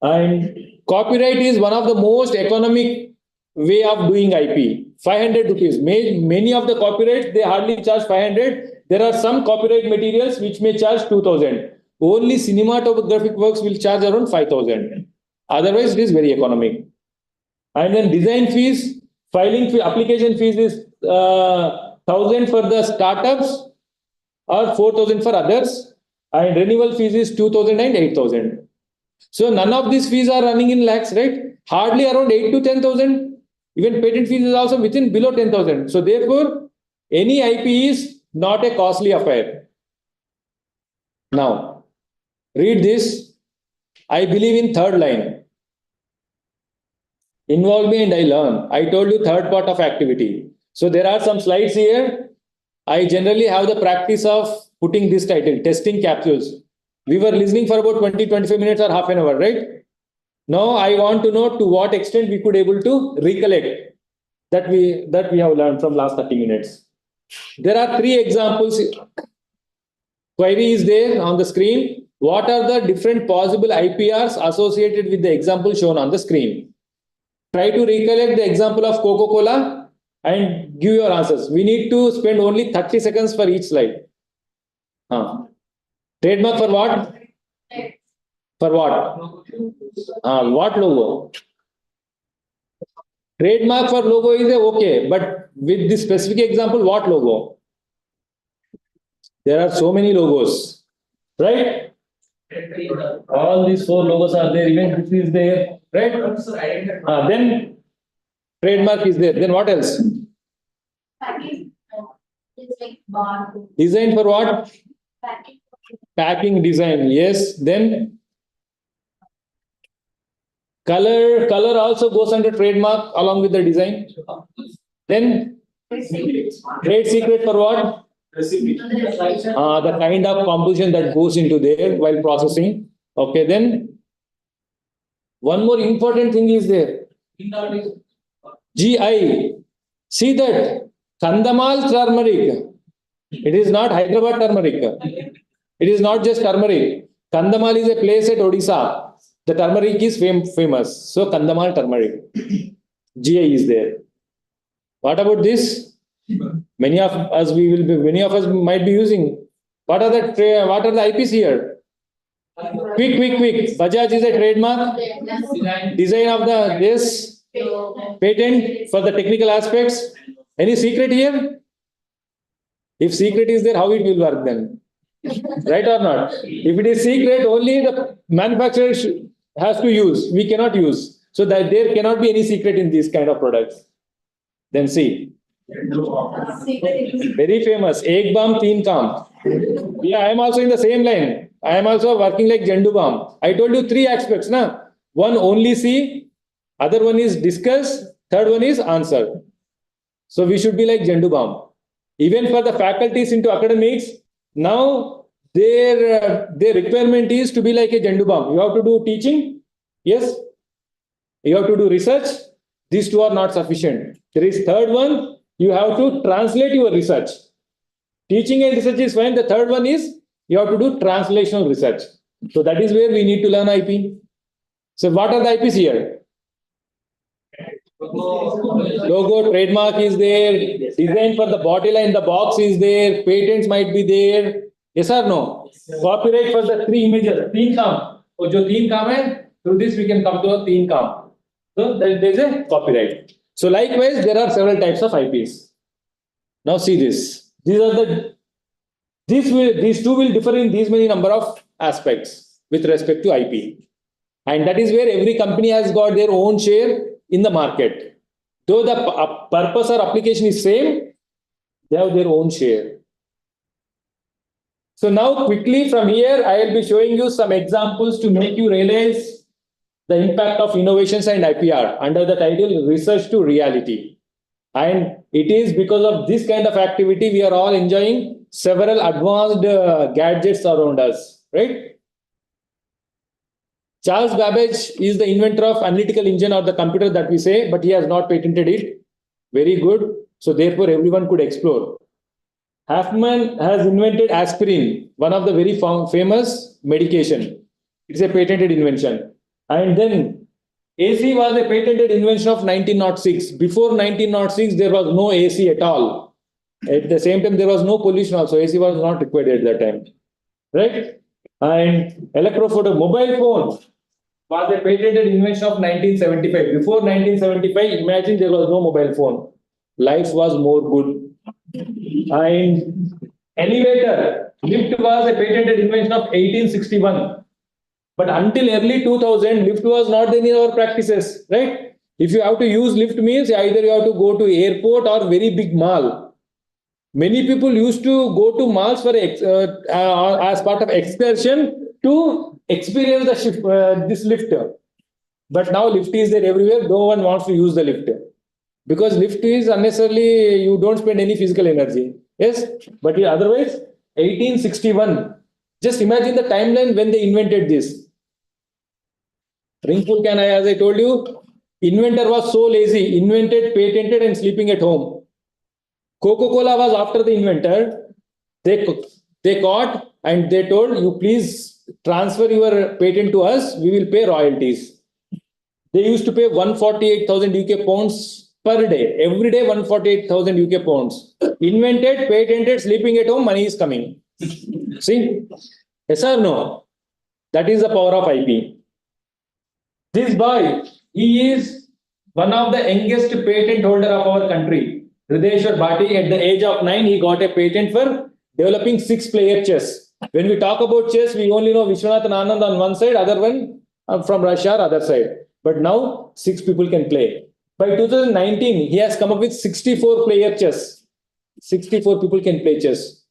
And copyright is one of the most economic way of doing IP. 500 rupees. Many of the copyrights, they hardly charge 500. There are some copyright materials which may charge 2,000. Only cinematographic works will charge around 5,000. Otherwise, it is very economic. And then design fees, filing fee, application fees is 1,000 for the startups or 4,000 for others. And renewal fees is 2,000 and 8,000. So none of these fees are running in lakhs, right? Hardly around 8 to 10,000. Even patent fees is also within below 10,000. So therefore, any IP is not a costly affair. Now, read this. I believe in third line. Involve me and I learn. I told you third part of activity. So there are some slides here. I generally have the practice of putting this title, testing capsules. We were listening for about 20-25 minutes or half an hour, right? Now I want to know to what extent we could able to recollect that we have learned from last 30 minutes. There are 3 examples. Query is there on the screen. What are the different possible IPRs associated with the example shown on the screen? Try to recollect the example of Coca-Cola and give your answers. We need to spend only 30 seconds for each slide. Trademark for what? For what? What logo? Trademark for logo is okay, but with this specific example, what logo? There are so many logos, right? All these 4 logos are there, even this is there, right? Then trademark is there. Then what else? Design for what? Packing design, yes. Then color also goes under trademark along with the design. Then trade secret for what? The kind of composition that goes into there while processing. Okay, then one more important thing is there. GI. See that Kandhamal turmeric. It is not Hyderabad turmeric. It is not just turmeric. Kandhamal is a place at Odisha. The turmeric is famous. So Kandhamal turmeric. GI is there. What about this? Many of us might be using. What are the IPs here? Quick. Bajaj is a trademark. Design of this patent for the technical aspects. Any secret here? If secret is there, how it will work then? Right or not? If it is secret, only the manufacturer has to use. We cannot use. So that there cannot be any secret in these kind of products. Then see. Very famous. Ek Balm, Teen Kam. Yeah, I am also in the same line. I am also working like Jendu Balm. I told you 3 aspects. Na? One only see. Other one is discuss. Third one is answer. So we should be like Jendu Balm. Even for the faculties into academics, now their requirement is to be like a Jendu Balm. You have to do teaching. Yes. You have to do research. These 2 are not sufficient. There is third one. You have to translate your research. Teaching and research is fine. The third one is you have to do translational research. So that is where we need to learn IP. So what are the IPs here? Logo, trademark is there. Design for the bottle and the box is there. Patents might be there. Yes or no? Copyright for the 3 images. Teen Kam. So jo Teen Kam hai, through this we can come to a Teen Kam. So there is a copyright. So likewise, there are several types of IPs. Now see this. These 2 will differ in these many number of aspects with respect to IP. And that is where every company has got their own share in the market. Though the purpose or application is same, they have their own share. So now quickly from here, I will be showing you some examples to make you realize the impact of innovations and IPR under the title Research to Reality. And it is because of this kind of activity, we are all enjoying several advanced gadgets around us, right? Charles Babbage is the inventor of analytical engine or the computer that we say, but he has not patented it. Very good. So therefore, everyone could explore. Hoffman has invented aspirin, one of the very famous medication. It's a patented invention. And then AC was a patented invention of 1906. Before 1906, there was no AC at all. At the same time, there was no pollution also. AC was not required at that time. Right? And electrophoto mobile phone was a patented invention of 1975. Before 1975, imagine there was no mobile phone. Life was more good. And elevator, lift was a patented invention of 1861. But until early 2000, lift was not in our practices, right? If you have to use lift means either you have to go to airport or very big mall. Many people used to go to malls for as part of excursion to experience the shift, this lift. But now lift is there everywhere. No one wants to use the lift because lift is unnecessarily, you don't spend any physical energy. Yes, but otherwise 1861. Just imagine the timeline when they invented this. Ringpool can, as I told you, inventor was so lazy, invented, patented and sleeping at home. Coca-Cola was after the inventor. They caught and they told you, please transfer your patent to us. We will pay royalties. They used to pay 148,000 UK pounds per day. Every day 148,000 UK pounds. Invented, patented, sleeping at home, money is coming. See? Yes or no? That is the power of IP. This boy, he is one of the youngest patent holder of our country. Hridayeshwar Bhati, at the age of 9, he got a patent for developing 6-player chess. When we talk about chess, we only know Vishwanathan Anand on one side, other one from Russia, other side. But now 6 people can play. By 2019, he has come up with 64-player chess. 64 people can play chess.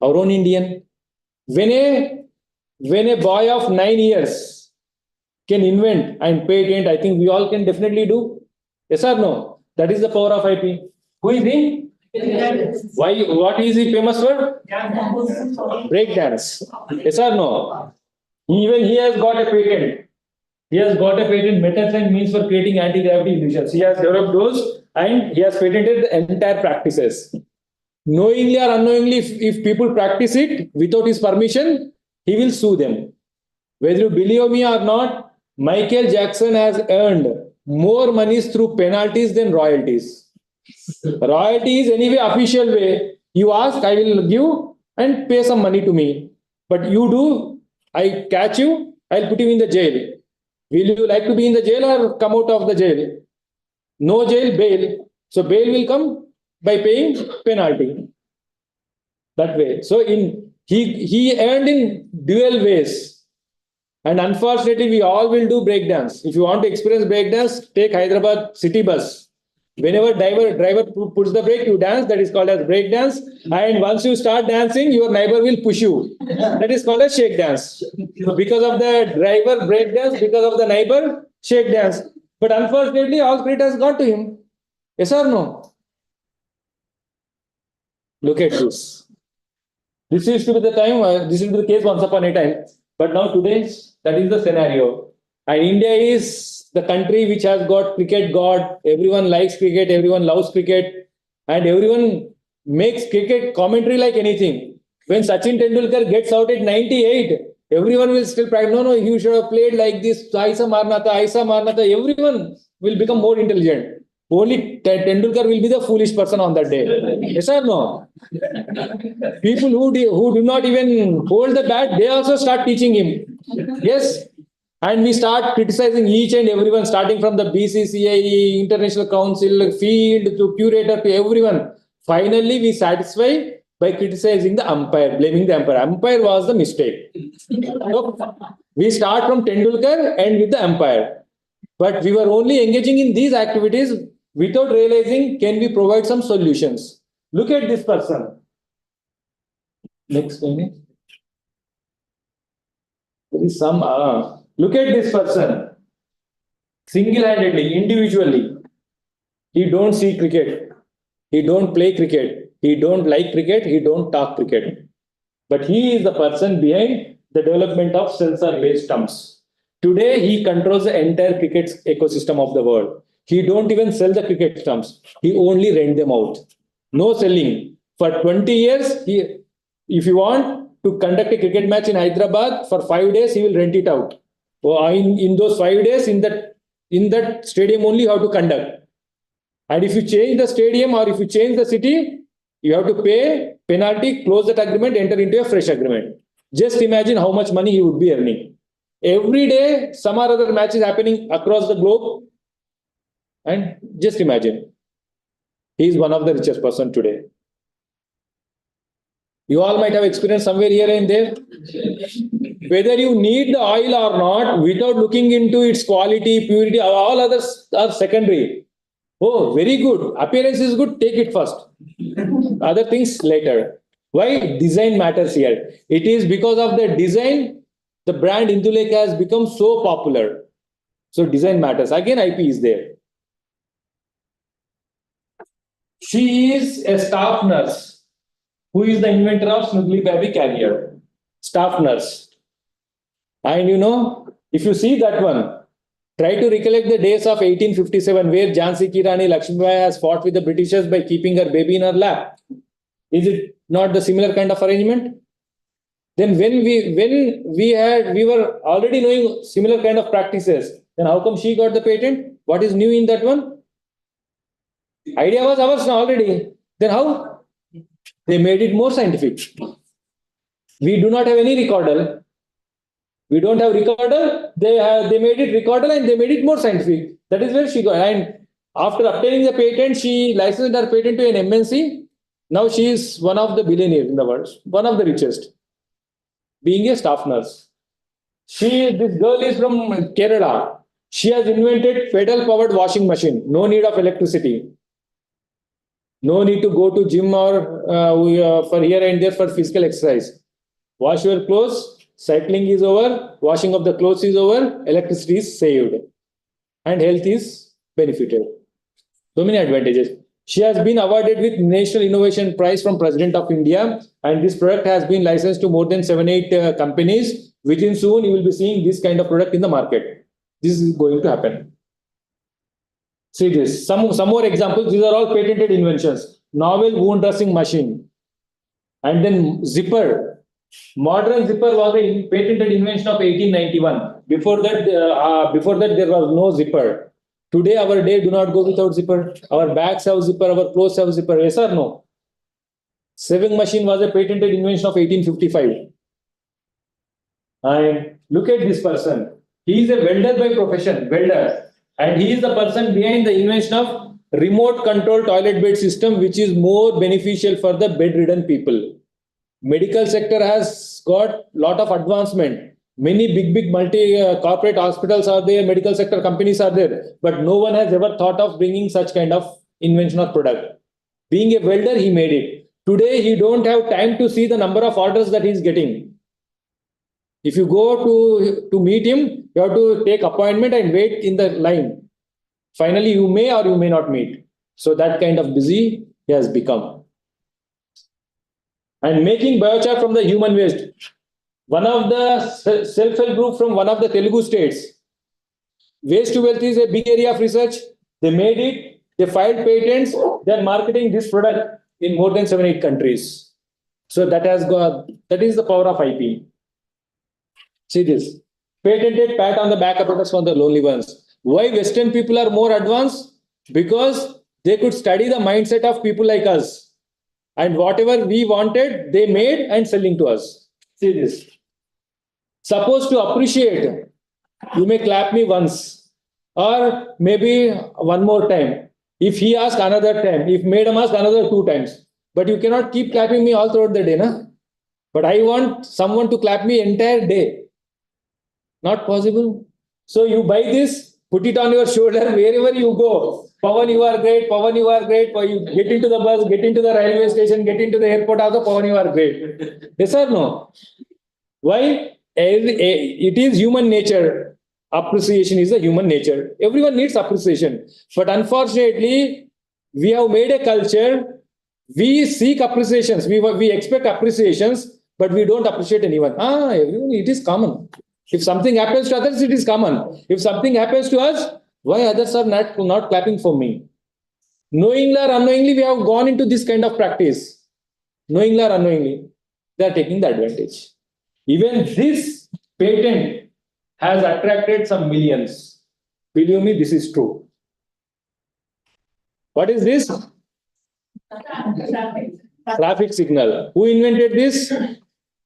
Our own Indian. When a boy of 9 years can invent and patent, I think we all can definitely do. Yes or no? That is the power of IP. Who is he? Why? What is he famous for? Break dance. Yes or no? Even he has got a patent. He has got a patent. Metatron means for creating anti-gravity illusions. He has developed those and he has patented the entire practices. Knowingly or unknowingly, if people practice it without his permission, he will sue them. Whether you believe me or not, Michael Jackson has earned more monies through penalties than royalties. Royalty is anyway official way. You ask, I will give and pay some money to me. But you do, I catch you, I'll put you in the jail. Will you like to be in the jail or come out of the jail? No jail, bail. So bail will come by paying penalty. That way. So he earned in dual ways. And unfortunately, we all will do breakdance. If you want to experience breakdance, take Hyderabad city bus. Whenever driver puts the brake, you dance. That is called as breakdance. And once you start dancing, your neighbor will push you. That is called as shake dance. So because of the driver breakdance, because of the neighbor, shake dance. But unfortunately, all credit has got to him. Yes or no? Look at this. This used to be the time. This will be the case once upon a time. But now today, that is the scenario. And India is the country which has got cricket god. Everyone likes cricket, everyone loves cricket, and everyone makes cricket commentary like anything. When Sachin Tendulkar gets out at 98, everyone will still practice. No, you should have played like this. Aisa Marna tha. Everyone will become more intelligent. Only Tendulkar will be the foolish person on that day. Yes or no? People who do not even hold the bat, they also start teaching him. Yes. And we start criticizing each and everyone, starting from the BCCI, International Council, field to curator to everyone. Finally, we satisfy by criticizing the umpire, blaming the umpire. Umpire was the mistake. So, we start from Tendulkar and with the umpire. But we were only engaging in these activities without realizing, can we provide some solutions? Look at this person. Next minute. There is some, look at this person. Single-handedly, individually. He don't see cricket. He don't play cricket. He don't like cricket. He don't talk cricket. But he is the person behind the development of sensor-based stumps. Today, he controls the entire cricket ecosystem of the world. He don't even sell the cricket stumps. He only rent them out. No selling. For 20 years, if you want to conduct a cricket match in Hyderabad, for 5 days, he will rent it out. In those 5 days, in that stadium only, you have to conduct. And if you change the stadium or if you change the city, you have to pay penalty, close that agreement, enter into a fresh agreement. Just imagine how much money he would be earning. Every day, some or other match is happening across the globe. And just imagine, he is one of the richest person today. You all might have experienced somewhere here and there. Whether you need the oil or not, without looking into its quality, purity, all others are secondary. Oh, very good. Appearance is good. Take it first. Other things later. Why? Design matters here. It is because of the design, the brand Indulekha has become so popular. So design matters. Again, IP is there. She is a staff nurse who is the inventor of Snuggly Baby Carrier. Staff nurse. And you know, if you see that one, try to recollect the days of 1857 where Jhansi Ki Rani Lakshmibai has fought with the Britishers by keeping her baby in her lap. Is it not the similar kind of arrangement? Then when we were already knowing similar kind of practices, then how come she got the patent? What is new in that one? Idea was ours already. Then how? They made it more scientific. We do not have any recorder. We don't have recorder. They made it recorder and they made it more scientific. That is where she got. And after obtaining the patent, she licensed her patent to an MNC. Now she is one of the billionaires in the world, one of the richest, being a staff nurse. This girl is from Kerala. She has invented pedal-powered washing machine. No need of electricity. No need to go to gym or for here and there for physical exercise. Wash your clothes. Cycling is over. Washing of the clothes is over. Electricity is saved. And health is benefited. So many advantages. She has been awarded with National Innovation Prize from President of India. And this product has been licensed to more than 7-8 companies. Within soon, you will be seeing this kind of product in the market. This is going to happen. See this. Some more examples. These are all patented inventions. Novel wound dressing machine. And then zipper. Modern zipper was a patented invention of 1891. Before that, there was no zipper. Today, our day do not go without zipper. Our bags have zipper. Our clothes have zipper. Yes or no? Sewing machine was a patented invention of 1855. And look at this person. He is a welder by profession. Welder. And he is the person behind the invention of remote control toilet bed system, which is more beneficial for the bedridden people. Medical sector has got lot of advancement. Many big corporate hospitals are there, medical sector companies are there, but no one has ever thought of bringing such kind of invention or product. Being a welder, he made it. Today, he don't have time to see the number of orders that he is getting. If you go to meet him, you have to take appointment and wait in the line. Finally, you may or you may not meet. So that kind of busy he has become. And making biochar from the human waste. One of the self-help group from one of the Telugu states. Waste to wealth is a big area of research. They made it. They filed patents. They are marketing this product in more than 7-8 countries. So that is the power of IP. See this. Patented pat on the back of products for the lonely ones. Why Western people are more advanced? Because they could study the mindset of people like us. And whatever we wanted, they made and selling to us. See this. Suppose to appreciate, you may clap me once or maybe one more time. If he asks another time, if madam asks another 2 times. But you cannot keep clapping me all throughout the day, na? But I want someone to clap me entire day. Not possible. So you buy this, put it on your shoulder wherever you go. Pawan, you are great. Pawan, you are great. You get into the bus, get into the railway station, get into the airport. Also, Pawan, you are great. Yes or no? Why? It is human nature. Appreciation is the human nature. Everyone needs appreciation. But unfortunately, we have made a culture. We seek appreciations. We expect appreciations, but we don't appreciate anyone. Everyone, it is common. If something happens to others, it is common. If something happens to us, why others are not clapping for me? Knowingly or unknowingly, we have gone into this kind of practice. Knowingly or unknowingly, they are taking the advantage. Even this patent has attracted some millions. Believe me, this is true. What is this? Traffic signal. Who invented this?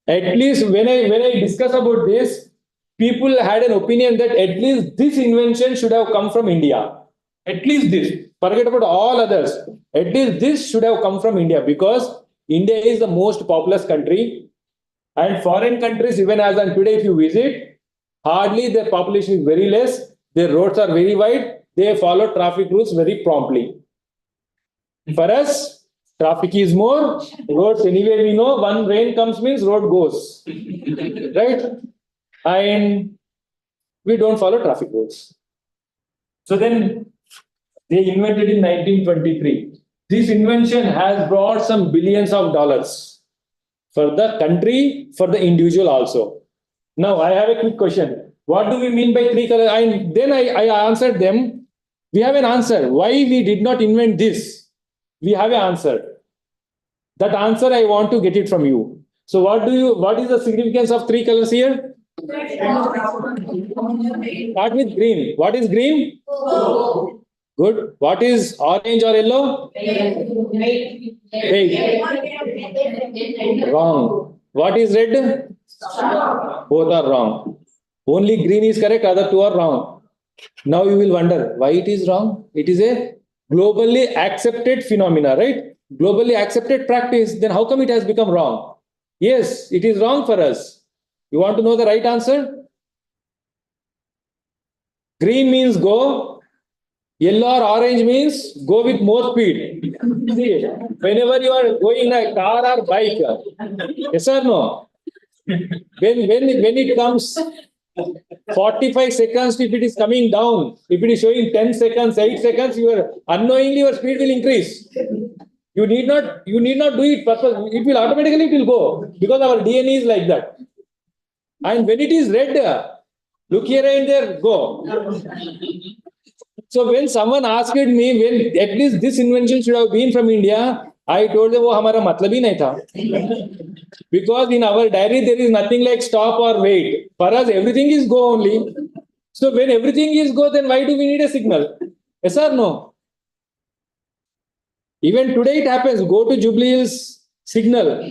At least when I discuss about this, people had an opinion that at least this invention should have come from India. At least this. Forget about all others. At least this should have come from India, because India is the most populous country, and foreign countries, even as on today, if you visit, hardly their population is very less. Their roads are very wide. They follow traffic rules very promptly. For us, traffic is more. Roads, anyway, we know one rain comes means road goes. Right? And we don't follow traffic rules. So then they invented in 1923. This invention has brought some billions of dollars for the country, for the individual also. Now, I have a quick question. What do we mean by three colors? And then I answered them. We have an answer. Why we did not invent this? We have an answer. That answer, I want to get it from you. So what is the significance of three colors here? Start with green. What is green? Good. What is orange or yellow? Wait. Wrong. What is red? Both are wrong. Only green is correct, other two are wrong. Now you will wonder why it is wrong. It is a globally accepted phenomena, right? Globally accepted practice. Then how come it has become wrong? Yes, it is wrong for us. You want to know the right answer? Green means go. Yellow or orange means go with more speed. See, whenever you are going in a car or bike, yes or no? When it comes 45 seconds, if it is coming down, if it is showing 10 seconds, 8 seconds, unknowingly your speed will increase. You need not do it purpose. It will automatically go, because our DNA is like that. And when it is red, look here and there, go. So when someone asked me when at least this invention should have been from India, I told them, "वो हमारा मतलब ही नहीं था." Because in our diary there is nothing like stop or wait. For us, everything is go only. So when everything is go, then why do we need a signal? Yes or no? Even today it happens. Go to Jubilee Hills signal.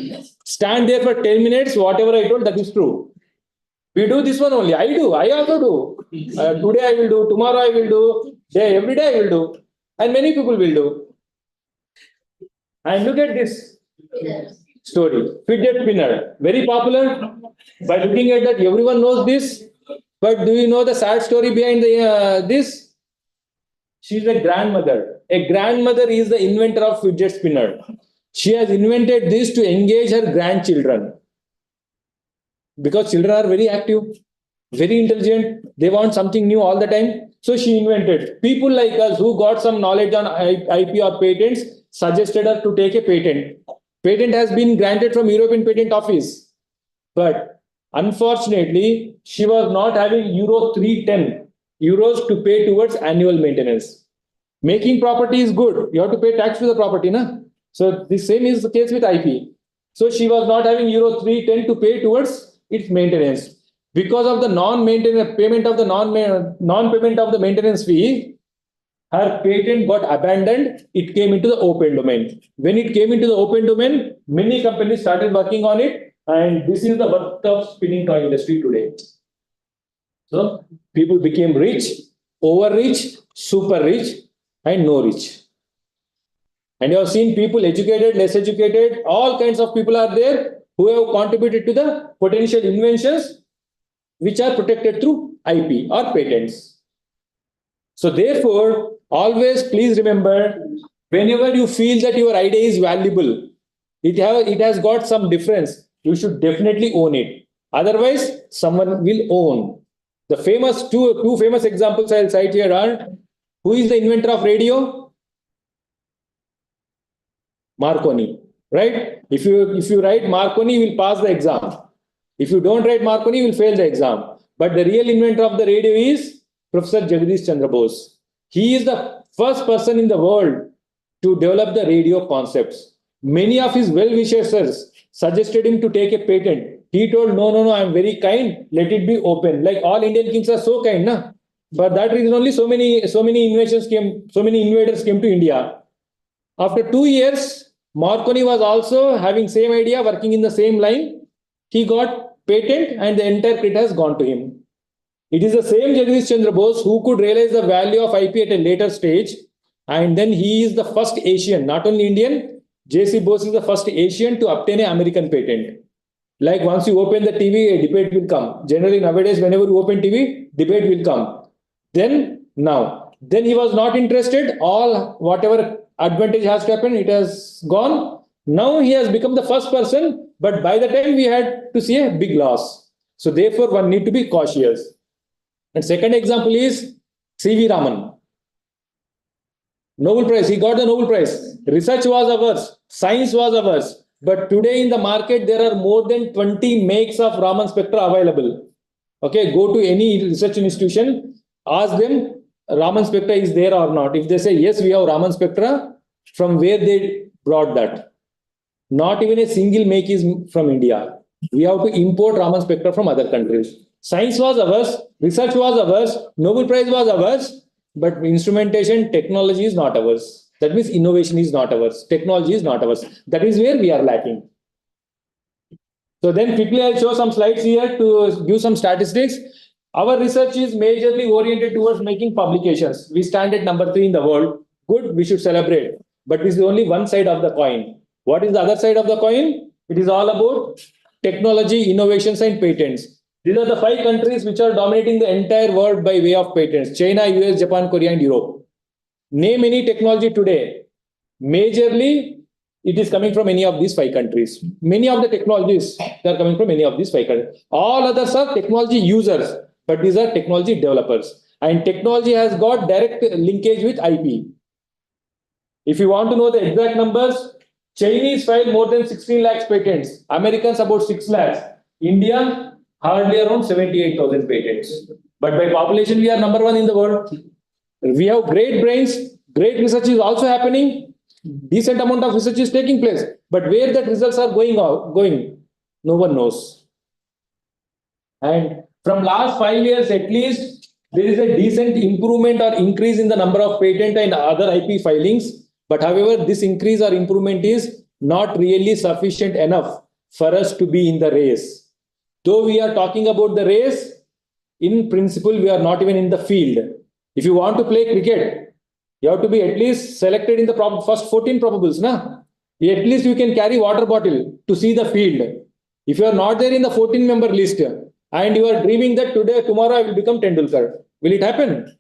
Stand there for 10 minutes. Whatever I told, that is true. We do this one only. I also do. Today I will do. Tomorrow I will do. Every day I will do. And many people will do. And look at this story. Fidget spinner. Very popular. By looking at that, everyone knows this. But do you know the sad story behind this? She is a grandmother. A grandmother is the inventor of fidget spinner. She has invented this to engage her grandchildren. Because children are very active, very intelligent. They want something new all the time. So she invented. People like us who got some knowledge on IP or patents suggested her to take a patent. Patent has been granted from European Patent Office. But unfortunately, she was not having Euro 310 euros to pay towards annual maintenance. Making property is good. You have to pay tax to the property, na? So the same is the case with IP. So she was not having Euro 310 to pay towards its maintenance. Because of the payment of the non-payment of the maintenance fee, her patent got abandoned. It came into the open domain. When it came into the open domain, many companies started working on it, and this is the worth of spinning toy industry today. So people became rich, over rich, super rich, and no rich. And you have seen people educated, less educated, all kinds of people are there who have contributed to the potential inventions which are protected through IP or patents. So therefore, always please remember, whenever you feel that your idea is valuable, it has got some difference, you should definitely own it. Otherwise, someone will own. The famous two famous examples I'll cite here are, who is the inventor of radio? Marconi, right? If you write Marconi, you will pass the exam. If you don't write Marconi, you will fail the exam. But the real inventor of the radio is Professor Jagadish Chandra Bose. He is the first person in the world to develop the radio concepts. Many of his well-wishers suggested him to take a patent. He told, no, I'm very kind, let it be open. Like all Indian kings are so kind, na? For that reason only so many innovations came, so many innovators came to India. After 2 years, Marconi was also having same idea, working in the same line. He got patent and the entire credit has gone to him. It is the same Jagadish Chandra Bose who could realize the value of IP at a later stage. And then he is the first Asian, not only Indian. J.C. Bose is the first Asian to obtain an American patent. Like once you open the TV, a debate will come. Generally nowadays, whenever you open TV, debate will come. Then he was not interested. All whatever advantage has to happen, it has gone. Now he has become the first person, but by the time we had to see a big loss. So therefore, one need to be cautious. And second example is C.V. Raman. Nobel Prize, he got the Nobel Prize. Research was ours, science was ours. But today in the market, there are more than 20 makes of Raman spectra available. Okay, go to any research institution, ask them, Raman spectra is there or not. If they say, yes, we have Raman spectra, from where they brought that? Not even a single make is from India. We have to import Raman spectra from other countries. Science was ours, research was ours, Nobel Prize was ours, but instrumentation, technology is not ours. That means innovation is not ours, technology is not ours. That is where we are lacking. So then quickly I'll show some slides here to give some statistics. Our research is majorly oriented towards making publications. We stand at number 3 in the world. Good, we should celebrate. But this is only one side of the coin. What is the other side of the coin? It is all about technology, innovations, and patents. These are the 5 countries which are dominating the entire world by way of patents: China, US, Japan, Korea, and Europe. Name any technology today. Majorly, it is coming from any of these 5 countries. Many of the technologies are coming from any of these 5 countries. All others are technology users, but these are technology developers. And technology has got direct linkage with IP. If you want to know the exact numbers, Chinese filed more than 16 lakhs patents. Americans about 6 lakhs. India, hardly around 78,000 patents. But by population, we are number 1 in the world. We have great brains, great research is also happening. Decent amount of research is taking place. But where that results are going, no one knows. And from last 5 years at least, there is a decent improvement or increase in the number of patent and other IP filings. But however, this increase or improvement is not really sufficient enough for us to be in the race. Though we are talking about the race, in principle, we are not even in the field. If you want to play cricket, you have to be at least selected in the first 14 probables. Na? At least you can carry water bottle to see the field. If you are not there in the 14-member list and you are dreaming that tomorrow I will become Tendulkar, will it happen?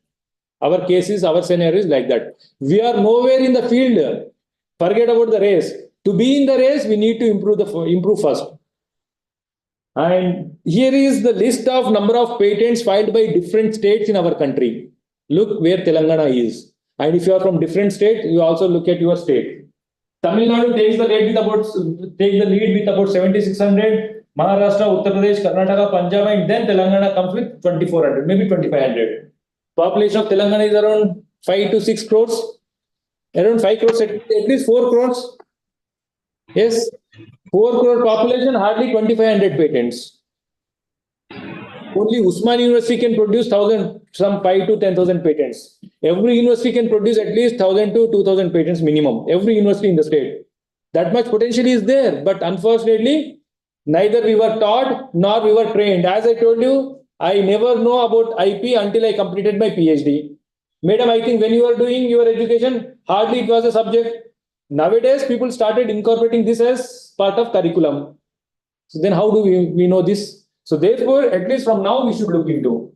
Our cases, our scenario is like that. We are nowhere in the field. Forget about the race. To be in the race, we need to improve first. And here is the list of number of patents filed by different states in our country. Look where Telangana is. And if you are from different state, you also look at your state. Tamil Nadu takes the lead with about 7,600. Maharashtra, Uttar Pradesh, Karnataka, Punjab, and then Telangana comes with 2,400, maybe 2,500. Population of Telangana is around 5 to 6 crores. Around 5 crores, at least 4 crores. Yes, 4 crore population, hardly 2,500 patents. Only Usman University can produce some 5 to 10,000 patents. Every university can produce at least 1,000 to 2,000 patents minimum. Every university in the state. That much potential is there. But unfortunately, neither we were taught nor we were trained. As I told you, I never know about IP until I completed my PhD. Madam, I think when you were doing your education, hardly it was a subject. Nowadays, people started incorporating this as part of curriculum. So then how do we know this? So therefore, at least from now, we should look into.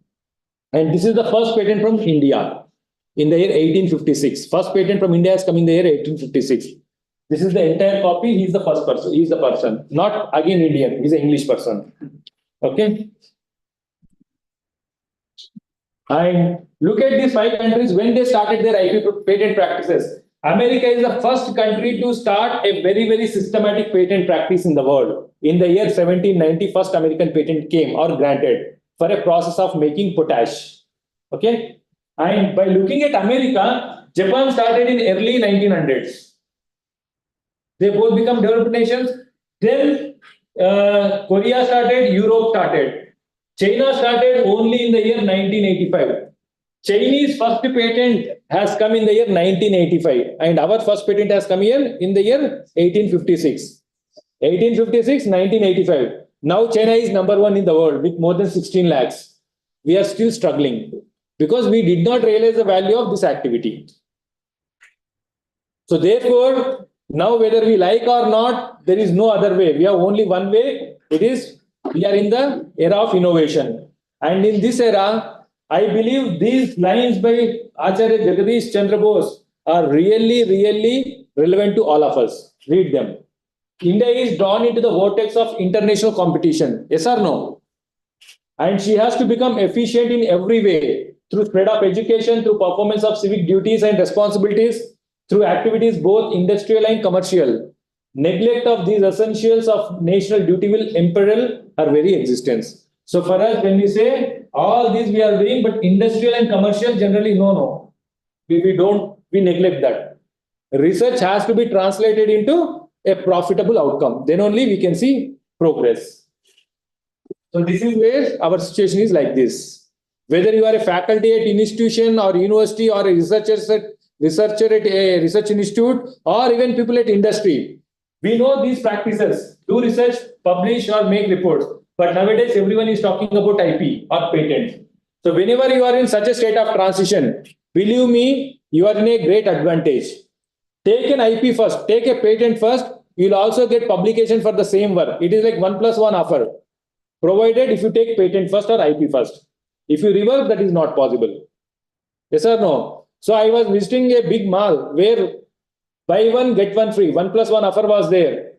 And this is the first patent from India in the year 1856. First patent from India has come in the year 1856. This is the entire copy. He is the first person. He is the person. Not again Indian. He is an English person. Okay. And look at these 5 countries when they started their IP patent practices. America is the first country to start a very, very systematic patent practice in the world. In the year 1790, first American patent came or granted for a process of making potash. Okay. And by looking at America, Japan started in early 1900s. They both become developed nations. Then Korea started, Europe started. China started only in the year 1985. Chinese first patent has come in the year 1985, and our first patent has come here in the year 1856. 1856, 1985. Now China is number one in the world with more than 16 lakhs. We are still struggling because we did not realize the value of this activity. So therefore, now whether we like or not, there is no other way. We have only one way. It is we are in the era of innovation. And in this era, I believe these lines by Acharya Jagadish Chandra Bose are really, really relevant to all of us. Read them. India is drawn into the vortex of international competition. Yes or no? And she has to become efficient in every way through spread of education, through performance of civic duties and responsibilities, through activities both industrial and commercial. Neglect of these essentials of national duty will imperil her very existence. So for us, when we say all these we are doing, but industrial and commercial generally no. We neglect that. Research has to be translated into a profitable outcome. Then only we can see progress. So this is where our situation is like this. Whether you are a faculty at institution or university or a researcher at a research institute or even people at industry, we know these practices. Do research, publish or make reports. But nowadays everyone is talking about IP or patent. So whenever you are in such a state of transition, believe me, you are in a great advantage. Take an IP first, take a patent first, you'll also get publication for the same work. It is like 1+1 offer. Provided if you take patent first or IP first. If you reverse, that is not possible. Yes or no? So I was visiting a big mall where buy one, get one free. 1+1 offer was there.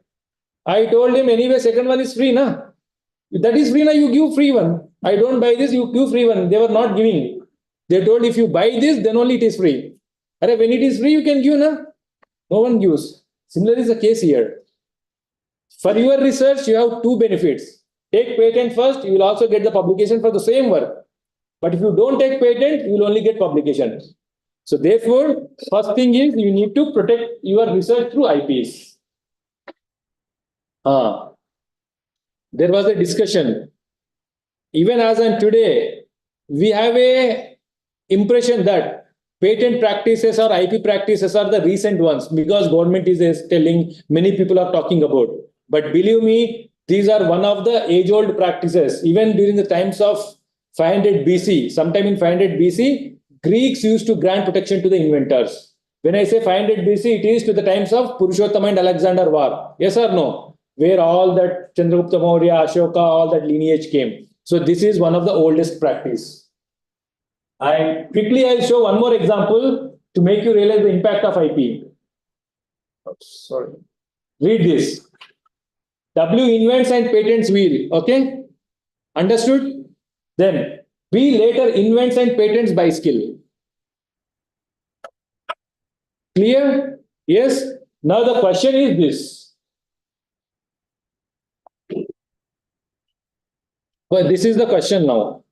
I told him anyway, second one is free, na? That is free, na? You give free one. I don't buy this, you give free one. They were not giving. They told if you buy this, then only it is free. When it is free, you can give, na? No one gives. Similar is the case here. For your research, you have two benefits. Take patent first, you will also get the publication for the same work. But if you don't take patent, you will only get publication. So therefore, first thing is you need to protect your research through IPs. There was a discussion. Even as on today, we have a impression that patent practices or IP practices are the recent ones because government is telling, many people are talking about. But believe me, these are one of the age-old practices. Even during the times of 500 BC, sometime in 500 BC, Greeks used to grant protection to the inventors. When I say 500 BC, it is to the times of Purushottama and Alexander war. Yes or no? Where all that Chandragupta Maurya, Ashoka, all that lineage came. So this is one of the oldest practice. And quickly I'll show one more example to make you realize the impact of IP. Sorry. Read this. W invents and patents wheel. Okay? Understood? Then B later invents and patents bicycle. Clear? Yes? Now the question is this. Well, this is the question now.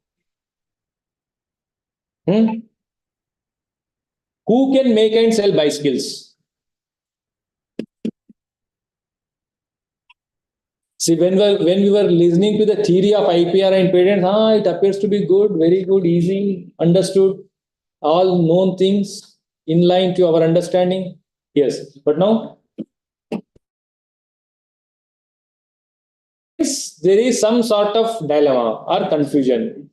Who can make and sell bicycles? See, when we were listening to the theory of IPR and patents, it appears to be good, very good, easy, understood, all known things in line to our understanding. Yes, but now there is some sort of dilemma or confusion.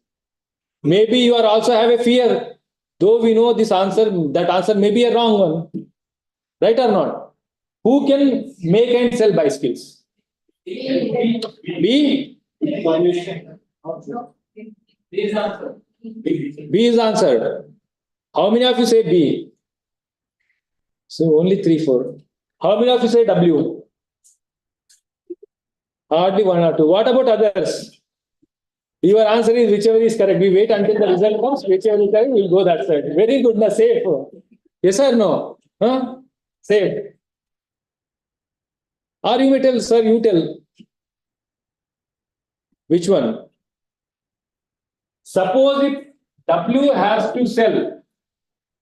Maybe you are also have a fear, though we know this answer, that answer may be a wrong one. Right or not? Who can make and sell bicycles? B. B is answered. How many of you say B? So only 3, 4. How many of you say W? Hardly 1 or 2. What about others? Your answer is whichever is correct. We wait until the result comes, whichever is correct, we'll go that side. Very good, na safe. Yes or no? Huh? Safe. Or you may tell, sir, you tell. Which one? Suppose if W has to sell,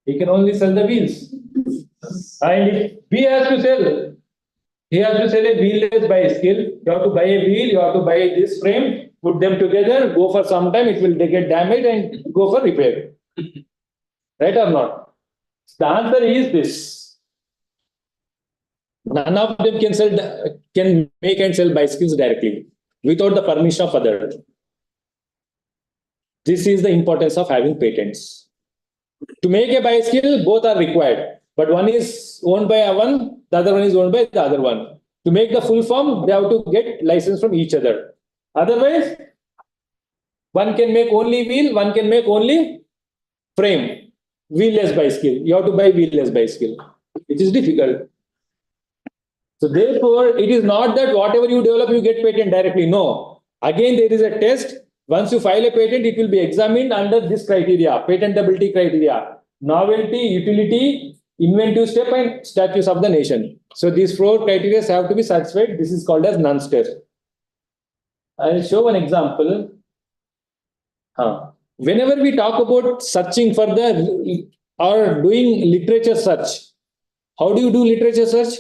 he can only sell the wheels. And if B has to sell, he has to sell a wheelless bicycle. You have to buy a wheel, you have to buy this frame, put them together, go for some time, it will get damaged and go for repair. Right or not? The answer is this. None of them can make and sell bicycles directly without the permission of others. This is the importance of having patents. To make a bicycle, both are required, but one is owned by one, the other one is owned by the other one. To make the full form, they have to get license from each other. Otherwise, one can make only wheel, one can make only frame. Wheelless bicycle. You have to buy wheelless bicycle. It is difficult. So therefore, it is not that whatever you develop, you get patent directly. No. Again, there is a test. Once you file a patent, it will be examined under this criteria, patentability criteria, novelty, utility, inventive step, and statutes of the nation. So these 4 criteria have to be satisfied. This is called as nonce test. I'll show one example. Whenever we talk about searching for the or doing literature search, how do you do literature search?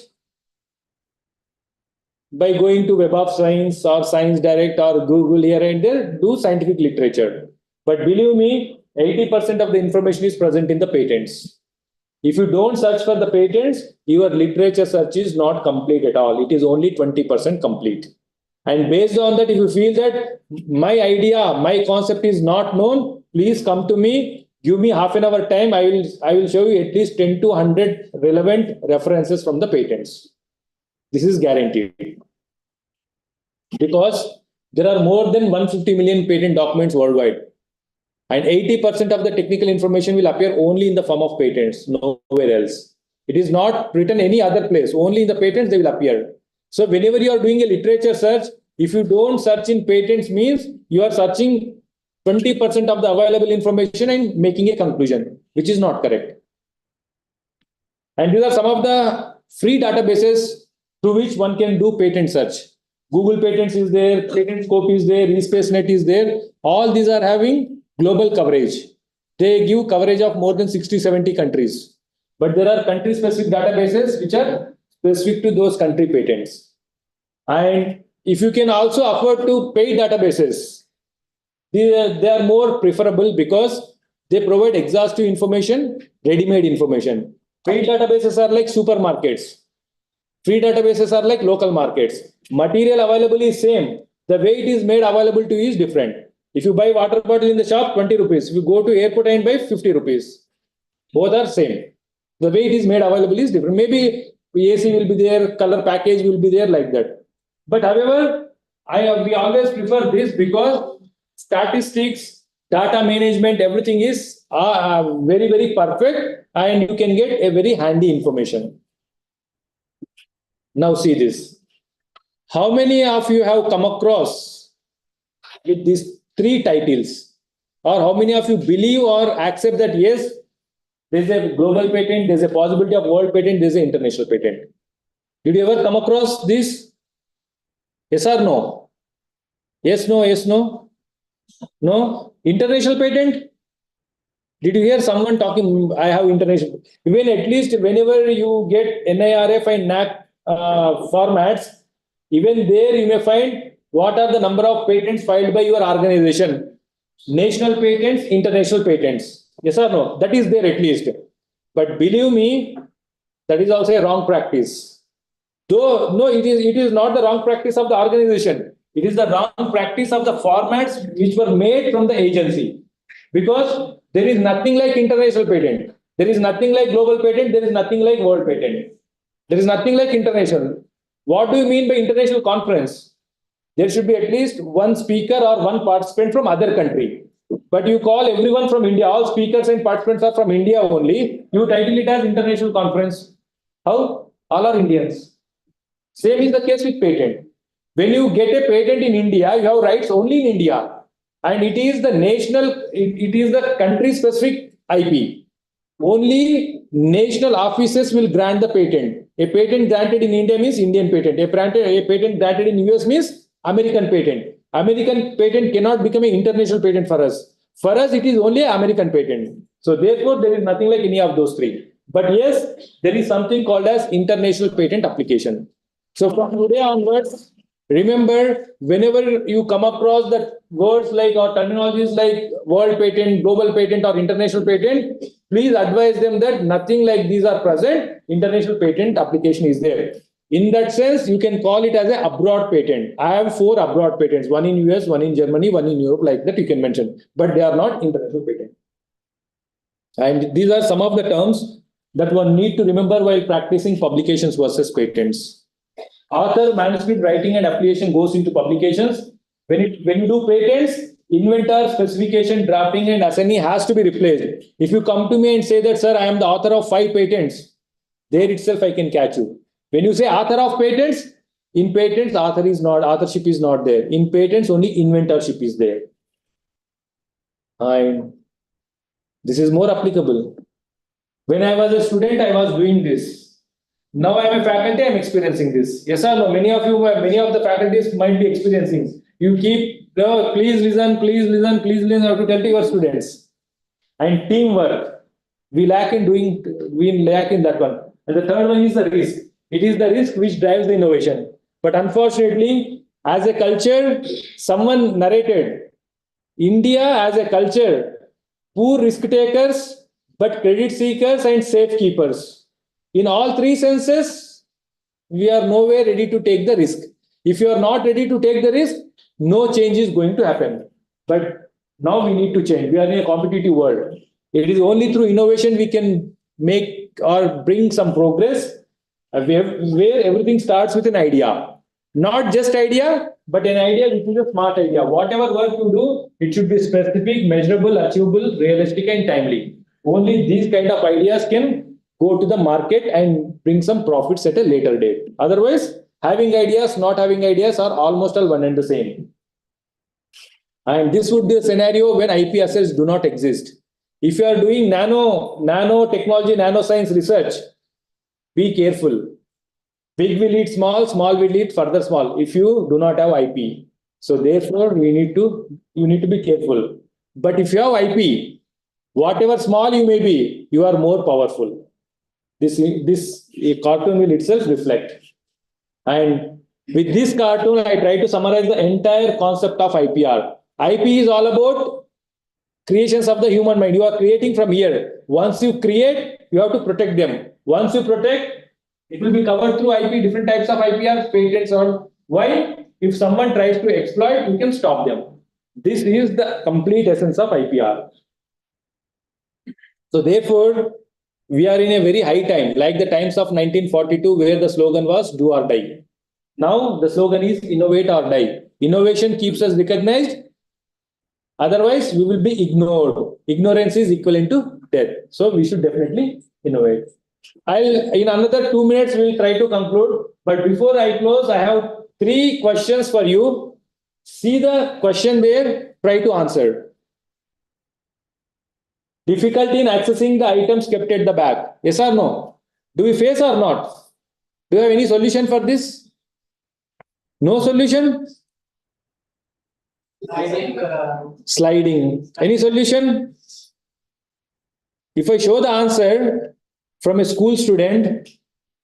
By going to Web of Science or Science Direct or Google here and there, do scientific literature. But believe me, 80% of the information is present in the patents. If you don't search for the patents, your literature search is not complete at all. It is only 20% complete. And based on that, if you feel that my idea, my concept is not known, please come to me, give me half an hour time. I will show you at least 10 to 100 relevant references from the patents. This is guaranteed. Because there are more than 150 million patent documents worldwide. And 80% of the technical information will appear only in the form of patents, nowhere else. It is not written any other place, only in the patents they will appear. So whenever you are doing a literature search, if you don't search in patents, means you are searching 20% of the available information and making a conclusion, which is not correct. And these are some of the free databases through which one can do patent search. Google Patents is there, PatentScope is there, eSpaceNet is there. All these are having global coverage. They give coverage of more than 60-70 countries. But there are country-specific databases which are specific to those country patents. And if you can also afford to pay databases, they are more preferable because they provide exhaustive information, ready-made information. Paid databases are like supermarkets. Free databases are like local markets. Material available is same. The way it is made available to you is different. If you buy water bottle in the shop, 20 rupees. If you go to airport and buy 50 rupees. Both are same. The way it is made available is different. Maybe AC will be there, color package will be there like that. But however, we always prefer this because statistics, data management, everything is very, very perfect and you can get a very handy information. Now see this. How many of you have come across with these 3 titles? Or how many of you believe or accept that yes, there's a global patent, there's a possibility of world patent, there's an international patent? Did you ever come across this? Yes or no? Yes, no, yes, no? No? International patent? Did you hear someone talking, I have international? Even at least whenever you get NIRF and NAC formats, even there you may find what are the number of patents filed by your organization. National patents, international patents. Yes or no? That is there at least. But believe me, that is also a wrong practice. Though, no, it is not the wrong practice of the organization. It is the wrong practice of the formats which were made from the agency. Because there is nothing like international patent. There is nothing like global patent. There is nothing like world patent. There is nothing like international. What do you mean by international conference? There should be at least one speaker or one participant from other country. But you call everyone from India, all speakers and participants are from India only. You title it as international conference. How? All are Indians. Same is the case with patent. When you get a patent in India, you have rights only in India. and it is the it is the country specific IP. Only national offices will grant the patent. A patent granted in India means Indian patent. A patent granted in US means American patent. American patent cannot become an international patent for us. For us, it is only an American patent. So therefore, there is nothing like any of those three. But yes, there is something called as international patent application. So from today onwards, remember, whenever you come across the words like or terminologies like world patent, global patent, or international patent, please advise them that nothing like these are present. International patent application is there. In that sense, you can call it as an abroad patent. I have 4 abroad patents, one in US, one in Germany, one in Europe, like that you can mention, but they are not international patent. And these are some of the terms that one need to remember while practicing publications versus patents. Author, manuscript writing and application goes into publications. When you do patents, inventor, specification, drafting and assignee has to be replaced. If you come to me and say that, sir, I am the author of 5 patents, there itself I can catch you. When you say author of patents, in patents, authorship is not there. In patents, only inventorship is there. And this is more applicable. When I was a student, I was doing this. Now I am a faculty, I am experiencing this. Yes or no? Many of the faculties might be experiencing. You keep, please listen, you have to tell to your students. And teamwork, we lack in that one. And the third one is the risk. It is the risk which drives the innovation. But unfortunately, as a culture, someone narrated, India as a culture, poor risk takers, but credit seekers and safekeepers. In all 3 senses, we are nowhere ready to take the risk. If you are not ready to take the risk, no change is going to happen. But now we need to change. We are in a competitive world. It is only through innovation we can make or bring some progress, where everything starts with an idea. Not just idea, but an idea which is a smart idea. Whatever work you do, it should be specific, measurable, achievable, realistic and timely. Only these kind of ideas can go to the market and bring some profits at a later date. Otherwise, having ideas, not having ideas are almost all one and the same. And this would be a scenario when IP assets do not exist. If you are doing nanotechnology, nanoscience research, be careful. Big will eat small, small will eat further small if you do not have IP. So therefore, you need to be careful. But if you have IP, whatever small you may be, you are more powerful. This cartoon will itself reflect. And with this cartoon, I try to summarize the entire concept of IPR. IP is all about creations of the human mind. You are creating from here. Once you create, you have to protect them. Once you protect, it will be covered through IP, different types of IPR, patents on. Why? If someone tries to exploit, you can stop them. This is the complete essence of IPR. So therefore, we are in a very high time, like the times of 1942, where the slogan was do or die. Now the slogan is innovate or die. Innovation keeps us recognized. Otherwise, we will be ignored. Ignorance is equivalent to death. So we should definitely innovate. In another 2 minutes, we will try to conclude. But before I close, I have 3 questions for you. See the question there, try to answer. Difficulty in accessing the items kept at the back. Yes or no? Do we face or not? Do you have any solution for this? No solution? I think Sliding. Any solution? If I show the answer from a school student,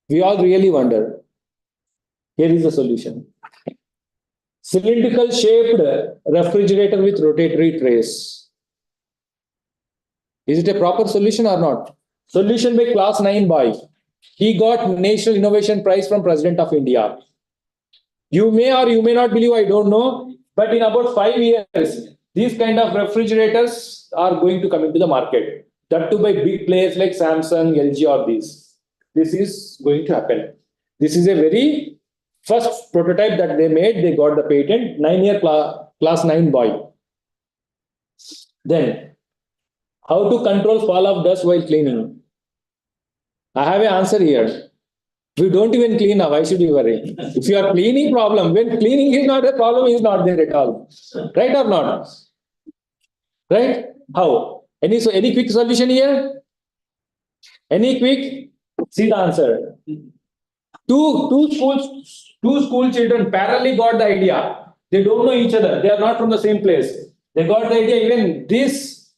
we all really wonder. Here is the solution. Cylindrical shaped refrigerator with rotatory trays. Is it a proper solution or not? Solution by class 9 boy. He got National Innovation Prize from President of India. You may or you may not believe, I don't know. But in about 5 years, these kind of refrigerators are going to come into the market. That too by big players like Samsung, LG or these. This is going to happen. This is a very first prototype that they made. They got the patent, 9-year class 9 boy. Then, how to control fall of dust while cleaning? I have an answer here. We don't even clean now. Why should you worry? If you are cleaning problem, when cleaning is not a problem, is not there at all. Right or not? Right? How? Any quick solution here? Any quick? See the answer. Two school children parallelly got the idea. They don't know each other. They are not from the same place. They got the idea. Even this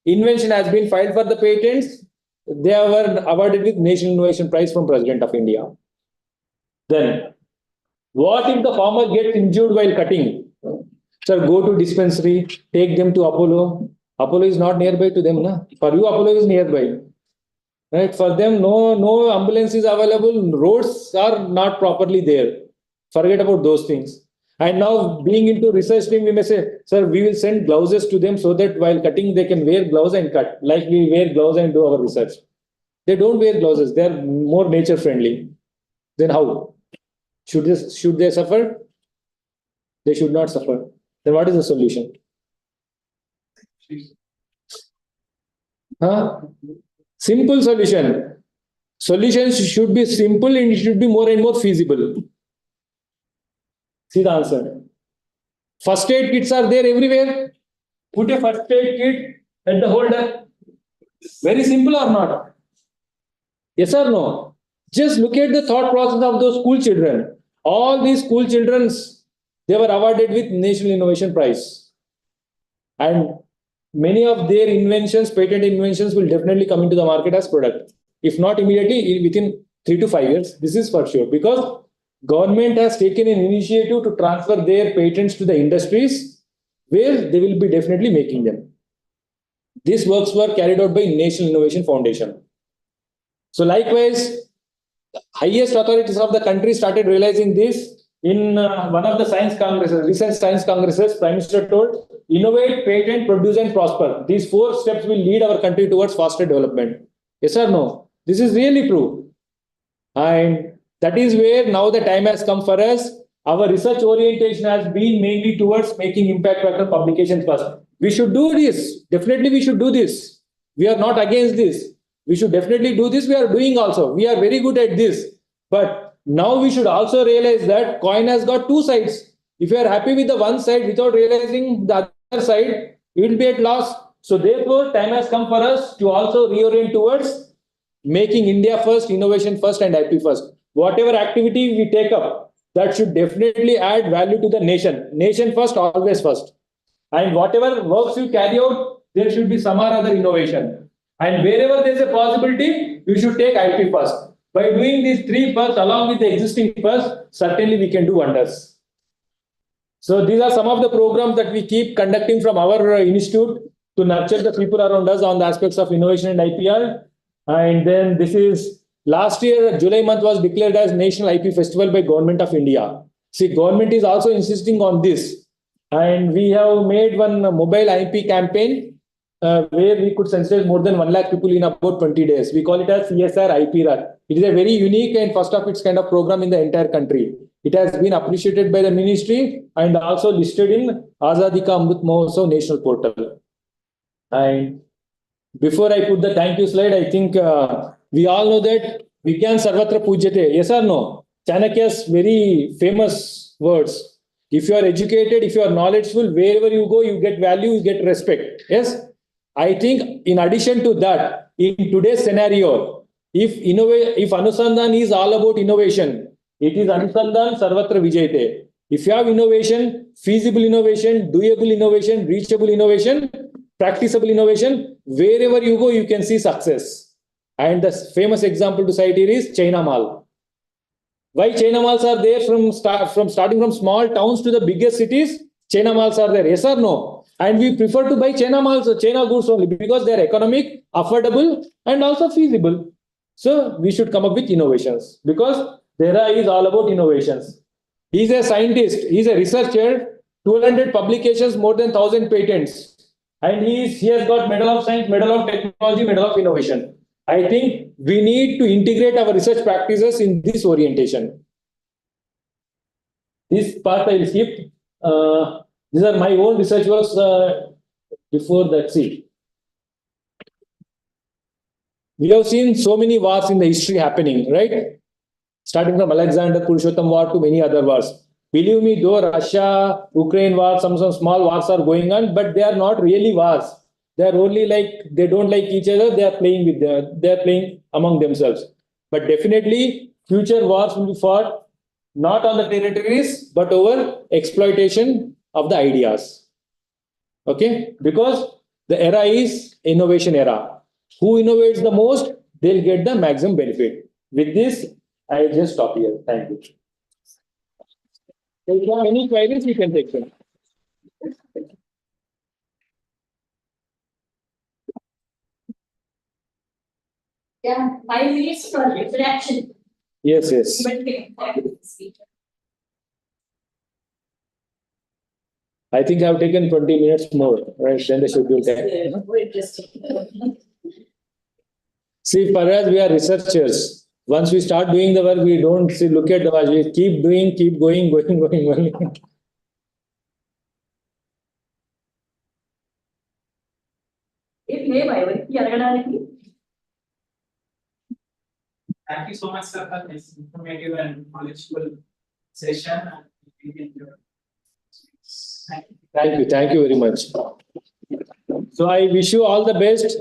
invention has been filed for the patents. They were awarded with National Innovation Prize from President of India. Then, what if the farmer gets injured while cutting? Sir, go to dispensary, take them to Apollo. Apollo is not nearby to them, na? For you, Apollo is nearby. Right? For them, no ambulance is available. Roads are not properly there. Forget about those things. And now, being into research team, we may say, sir, we will send gloves to them so that while cutting, they can wear gloves and cut. Like we wear gloves and do our research. They don't wear gloves. They are more nature friendly. Then how? Should they suffer? They should not suffer. Then what is the solution? Simple solution. Solutions should be simple and it should be more and more feasible. See the answer. First aid kits are there everywhere. Put a first aid kit at the holder. Very simple or not? Yes or no? Just look at the thought process of those school children. All these school children, they were awarded with National Innovation Prize. And many of their inventions, patent inventions, will definitely come into the market as product. If not immediately, within 3 to 5 years, this is for sure. Because government has taken an initiative to transfer their patents to the industries where they will be definitely making them. These works were carried out by National Innovation Foundation. So likewise, highest authorities of the country started realizing this. In one of the science congresses, recent science congresses, Prime Minister told, innovate, patent, produce and prosper. These 4 steps will lead our country towards faster development. Yes or no? This is really true. And that is where now the time has come for us. Our research orientation has been mainly towards making impact factor publications first. We should do this. Definitely we should do this. We are not against this. We should definitely do this. We are doing also. We are very good at this. But now we should also realize that coin has got 2 sides. If you are happy with the one side without realizing the other side, you will be at loss. So therefore, time has come for us to also reorient towards making India first, innovation first and IP first. Whatever activity we take up, that should definitely add value to the nation. Nation first, always first. And whatever works you carry out, there should be some or other innovation. And wherever there is a possibility, you should take IP first. By doing these 3 first along with the existing first, certainly we can do wonders. So these are some of the programs that we keep conducting from our institute to nurture the people around us on the aspects of innovation and IPR. And then this is last year, July month was declared as National IP Festival by Government of India. See, government is also insisting on this. And we have made one mobile IP campaign where we could sensitize more than 1 lakh people in about 20 days. We call it as CSR IP Run. It is a very unique and first of its kind of program in the entire country. It has been appreciated by the ministry and also listed in Azadi Ka Amrit Mahotsav National Portal. And before I put the thank you slide, I think we all know that Vigyan Sarvatra Pujyate. Yes or no? Chanakya's very famous words. If you are educated, if you are knowledgeable, wherever you go, you get value, you get respect. Yes? I think in addition to that, in today's scenario, if Anusandhan is all about innovation, it is Anusandhan Sarvatra Vijayate. If you have innovation, feasible innovation, doable innovation, reachable innovation, practicable innovation, wherever you go, you can see success. And the famous example to cite here is China Mall. Why China malls are there starting from small towns to the biggest cities? China malls are there. Yes or no? And we prefer to buy China malls or China goods only because they are economic, affordable, and also feasible. So we should come up with innovations because Dehra is all about innovations. He is a scientist. He is a researcher. 200 publications, more than 1,000 patents. And he has got Medal of Science, Medal of Technology, Medal of Innovation. I think we need to integrate our research practices in this orientation. This part I will skip. These are my own research works before that. See, we have seen so many wars in the history happening, right? Starting from Alexander Purushottam War to many other wars. Believe me, though Russia, Ukraine war, some small wars are going on, but they are not really wars. They are only like, they don't like each other. They are playing they are playing among themselves. But definitely, future wars will be fought not on the territories, but over exploitation of the ideas. Okay, because the era is innovation era. Who innovates the most, they'll get the maximum benefit. With this, I just stop here. Thank you. If you have any queries, you can take them. Yeah, 5 minutes for reflection. Yes, yes. I think I've taken 20 minutes more, right, than the scheduled time. More interesting. See, for us, we are researchers. Once we start doing the work, we don't look at the watch. We keep doing, keep going. Thank you so much, sir, for this informative and knowledgeable session. Thank you very much. So I wish you all the best.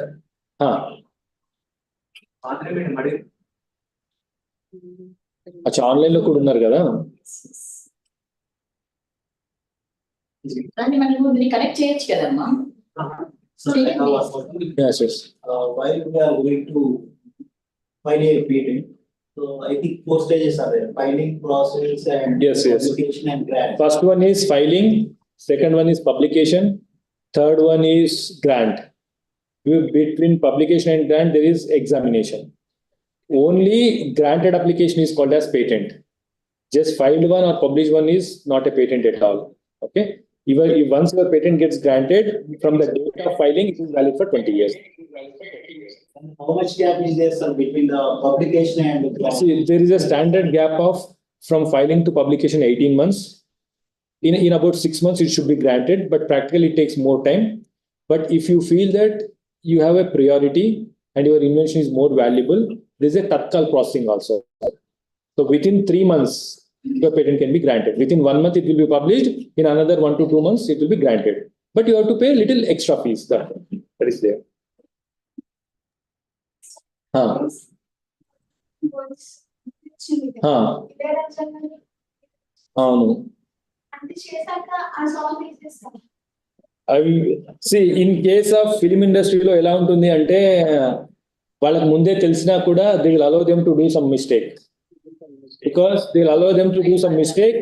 అచ్చా online లో కూడా ఉన్నారు కదా. దాన్ని మనం connect చేయొచ్చు కదమ్మా. Yes, yes. While we are going to file a patent, so I think 4 stages are there: filing process and Yes, yes. application and grant. First one is filing, second one is publication, third one is grant. Between publication and grant, there is examination. Only granted application is called as patent. Just filed one or published one is not a patent at all. Okay. Even if once your patent gets granted, from the date of filing, it is valid for 20 years. And how much gap is there, sir, between the publication and the grant? See, there is a standard gap of from filing to publication 18 months. In about 6 months, it should be granted, but practically it takes more time. But if you feel that you have a priority and your invention is more valuable, there is a Tatkal processing also. So within 3 months, your patent can be granted. Within 1 month, it will be published. In another 1 to 2 months, it will be granted. But you have to pay a little extra fees. That is there. అవును. అవి in case of film ఇండస్ట్రీలో ఎలా ఉంటుంది అంటే వాళ్ళకి ముందే తెలిసినా కూడా they will allow them to do some mistake because they will allow them to do some mistake.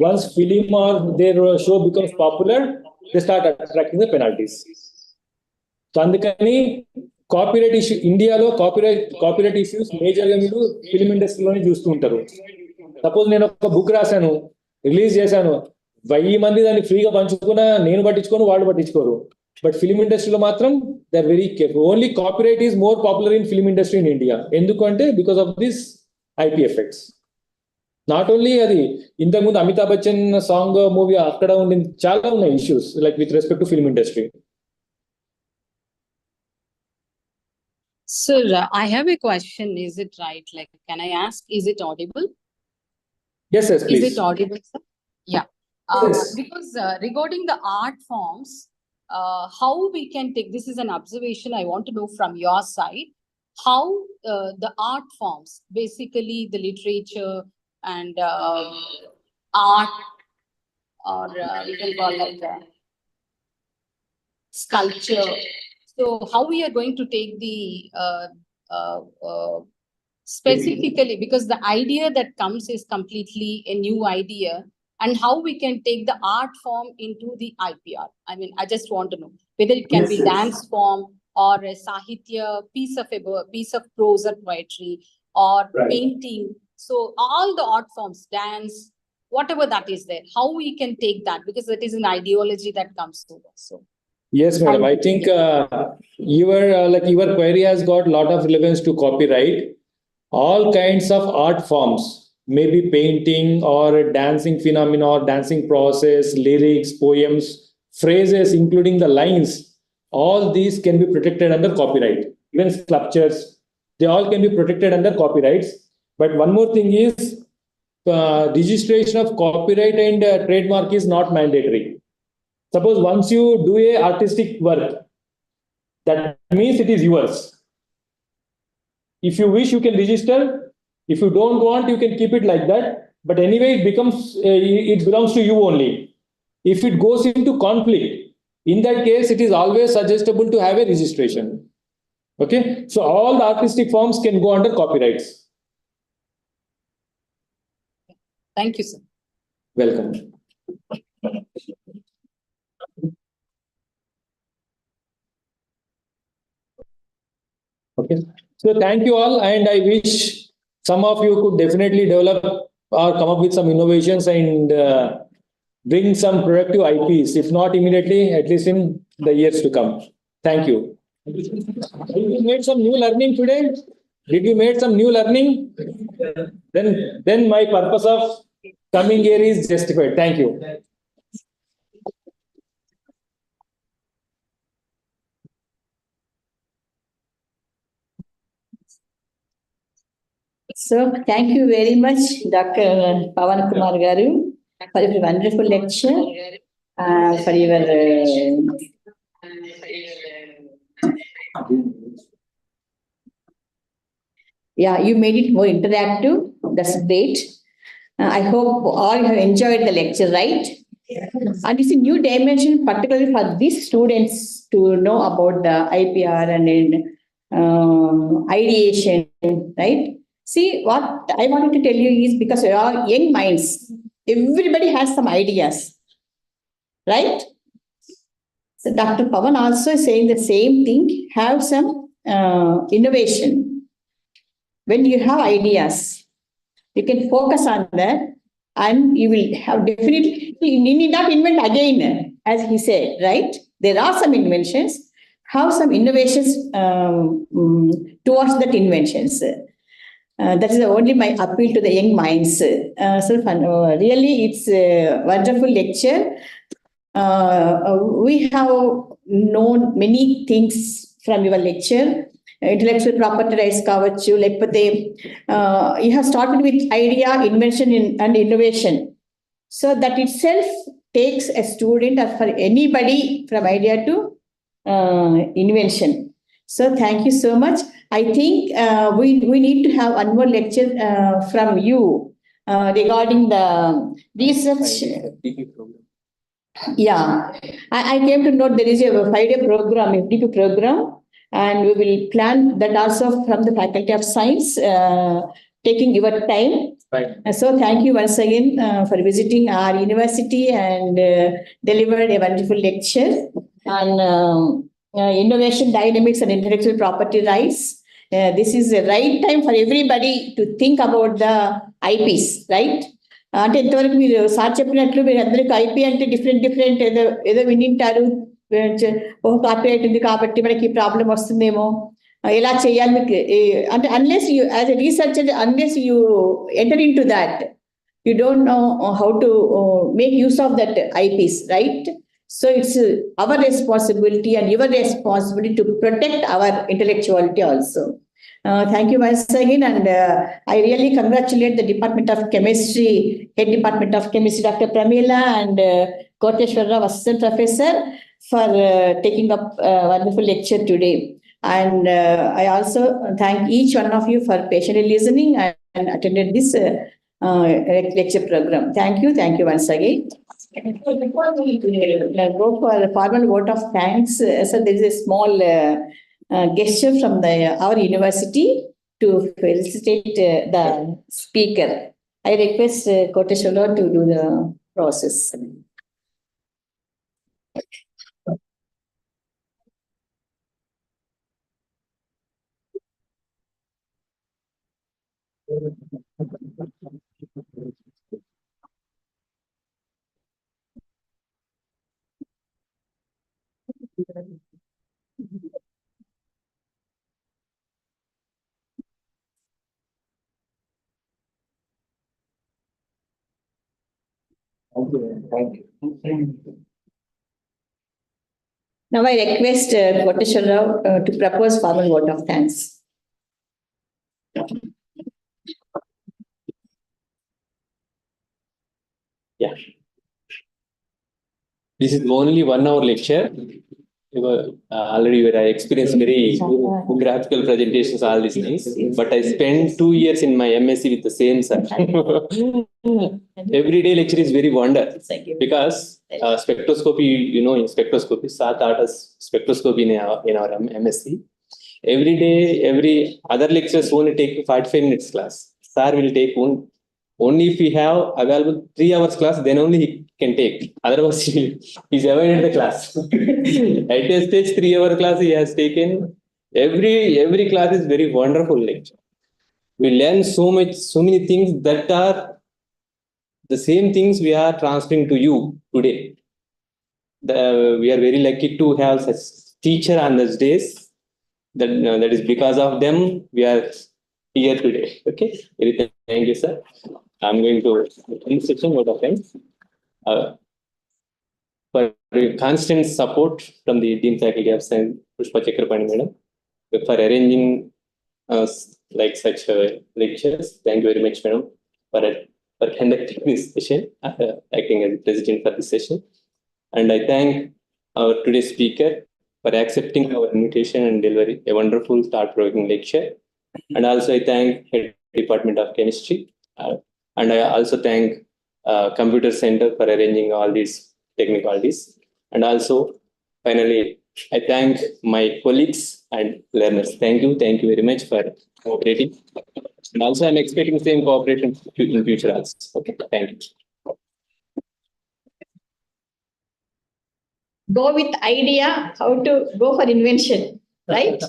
Once film or their show becomes popular, they start attracting the penalties. So అందుకని copyright issue ఇండియాలో copyright issues major గా మీరు film ఇండస్ట్రీలోనే చూస్తూ ఉంటారు. Suppose నేను ఒక book రాశాను, release చేశాను, 1000 మంది దాన్ని ఫ్రీగా పంచుకున్నా నేను పట్టించుకోను, వాళ్ళు పట్టించుకోరు. బట్ ఫిల్మ్ ఇండస్ట్రీలో మాత్రం they are very careful. Only copyright is more popular in film industry in India. ఎందుకంటే because of this IP effects. Not only అది, ఇంతకుముందు అమితాబ్ బచ్చన్ సాంగ్ మూవీ అక్కడ ఉండింది, చాలా ఉన్నాయి issues like with respect to film industry. Sir, I have a question. Is it right? Like, can I ask, is it audible? Yes, yes, please. Is it audible, sir? Yeah. Yes. Because regarding the art forms, how we can take, this is an observation I want to know from your side, how the art forms, basically the literature and art, or we can call like sculpture. So how we are going to take the specifically, because the idea that comes is completely a new idea, and how we can take the art form into the IPR. I mean, I just want to know whether it can Yes, be yes. dance form or a sahitya piece of prose or poetry or Right. painting. So all the art forms, dance, whatever that is there, how we can take that, because it is an ideology that comes to us. So Yes, madam. I think your query has got a lot of relevance to copyright. All kinds of art forms, maybe painting or dancing phenomena or dancing process, lyrics, poems, phrases, including the lines, all these can be protected under copyright. Even sculptures, they all can be protected under copyrights. But one more thing is, registration of copyright and trademark is not mandatory. Suppose once you do a artistic work, that means it is yours. If you wish, you can register. If you don't want, you can keep it like that. But anyway, it belongs to you only. If it goes into conflict, in that case, it is always suggestible to have a registration. Okay, so all the artistic forms can go under copyrights. Thank you, sir. Welcome. Okay, so thank you all, and I wish some of you could definitely develop or come up with some innovations and bring some productive IPs, if not immediately, at least in the years to come. Thank you. Did you made some new learning today? Did you made some new learning? Then my purpose of coming here is justified. Thank you. So thank you very much, Dr. Pavan Kumar Garu, for your wonderful lecture, for your yeah, you made it more interactive. That's great. I hope all have enjoyed the lecture, right? And it's a new dimension, particularly for these students to know about the IPR and ideation, right? See, what I wanted to tell you is because you are young minds, everybody has some ideas, right? So Dr. Pavan also is saying the same thing, have some innovation. When you have ideas, you can focus on that and you will have definitely, you need not invent again, as he said, right? There are some inventions, have some innovations towards that inventions. That is only my appeal to the young minds. Really, it's a wonderful lecture. We have known many things from your lecture. Intellectual property rights kavachu, lekapothe you have started with idea, invention and innovation. So that itself takes a student or for anybody from idea to invention. So thank you so much. I think we need to have one more lecture from you regarding the research. Yeah, I came to know there is a 5-day program, FDP program, and we will plan that also from the Faculty of Science, taking your time. Right. So thank you once again for visiting our university and delivered a wonderful lecture on innovation, dynamics, and intellectual property rights. This is the right time for everybody to think about the IPs, right? అంటే ఇంతవరకు మీరు sir చెప్పినట్లు మీరు అందరికి IP అంటే different ఏదో వినింటారు, ఒక copyright ఉంది కాబట్టి మనకి ప్రాబ్లం వస్తుందేమో, ఎలా చేయాలి మీకు అంటే unless you as a researcher, unless you enter in to that, you don't know how to make use of that eyepiece, right? So it's our responsibility and your responsibility to protect our intellectuality also. Thank you once again, and I really congratulate the Department of Chemistry, Head Department of Chemistry, Dr. Pramila, and Koteshwar Rao, Assistant Professor, for taking up a wonderful lecture today. And I also thank each one of you for patiently listening and attended this lecture program. Thank you once again. Before we go for a formal vote of thanks, so there is a small gesture from our university to felicitate the speaker. I request Koteshwar Rao to do the process. Thank you. Now I request Koteshwar Rao to propose formal vote of thanks. Yeah. This is only 1 hour lecture. Already I experienced very graphical presentations, all these things. But I spent 2 years in my MSc with the same sir. Every day lecture is very wonder because spectroscopy, in spectroscopy, sir taught us spectroscopy in our MSc. Every day, every other lectures only take 45 minutes class. Sir will take only if we have available 3 hours class, then only he can take. Otherwise, he's avoided the class. At a stage 3 hour class he has taken. Every class is very wonderful lecture. We learn so many things that are the same things we are transferring to you today. We are very lucky to have such teacher on those days. That is because of them we are here today. Okay, very thank you, sir. I'm going to end section out of thanks for constant support from the Dean Faculty of Science, Pushpa Chakrapani Madam, for arranging like such lectures. Thank you very much, Madam, for conducting this session, acting as the president for this session. And I thank our today's speaker for accepting our invitation and delivering a wonderful thought-provoking lecture. And also I thank Head Department of Chemistry. And I also thank Computer Center for arranging all these technicalities. And also, finally, I thank my colleagues and learners. Thank you very much for cooperating. And also, I'm expecting the same cooperation in future also. Okay, thank you. Go with idea how to go for invention, right?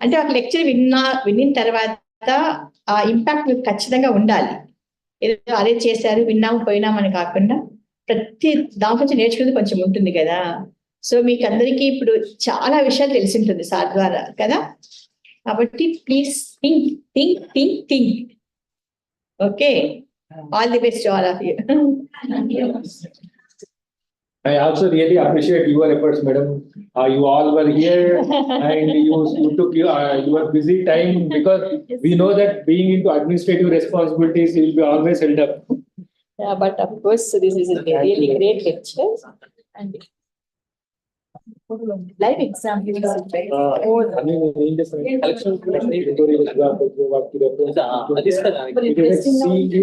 అంటే ఒక lecture విన్న తర్వాత ఆ impact మీకు ఖచ్చితంగా ఉండాలి. ఏదో అదే చేశారు విన్నాము పోయినామని కాకుండా ప్రతి దాని నుంచి నేర్చుకునేది కొంచెం ఉంటుంది కదా. సో మీకు అందరికీ ఇప్పుడు చాలా విషయాలు తెలిసి ఉంటుంది సార్ ద్వారా కదా. కాబట్టి please think. Okay, all the best all of you. I also really appreciate your efforts, madam. You all were here and you took your busy time because we know that being into administrative responsibilities, you will be always held up. Yeah, but of course, this is a really great lecture. And live exam. Collection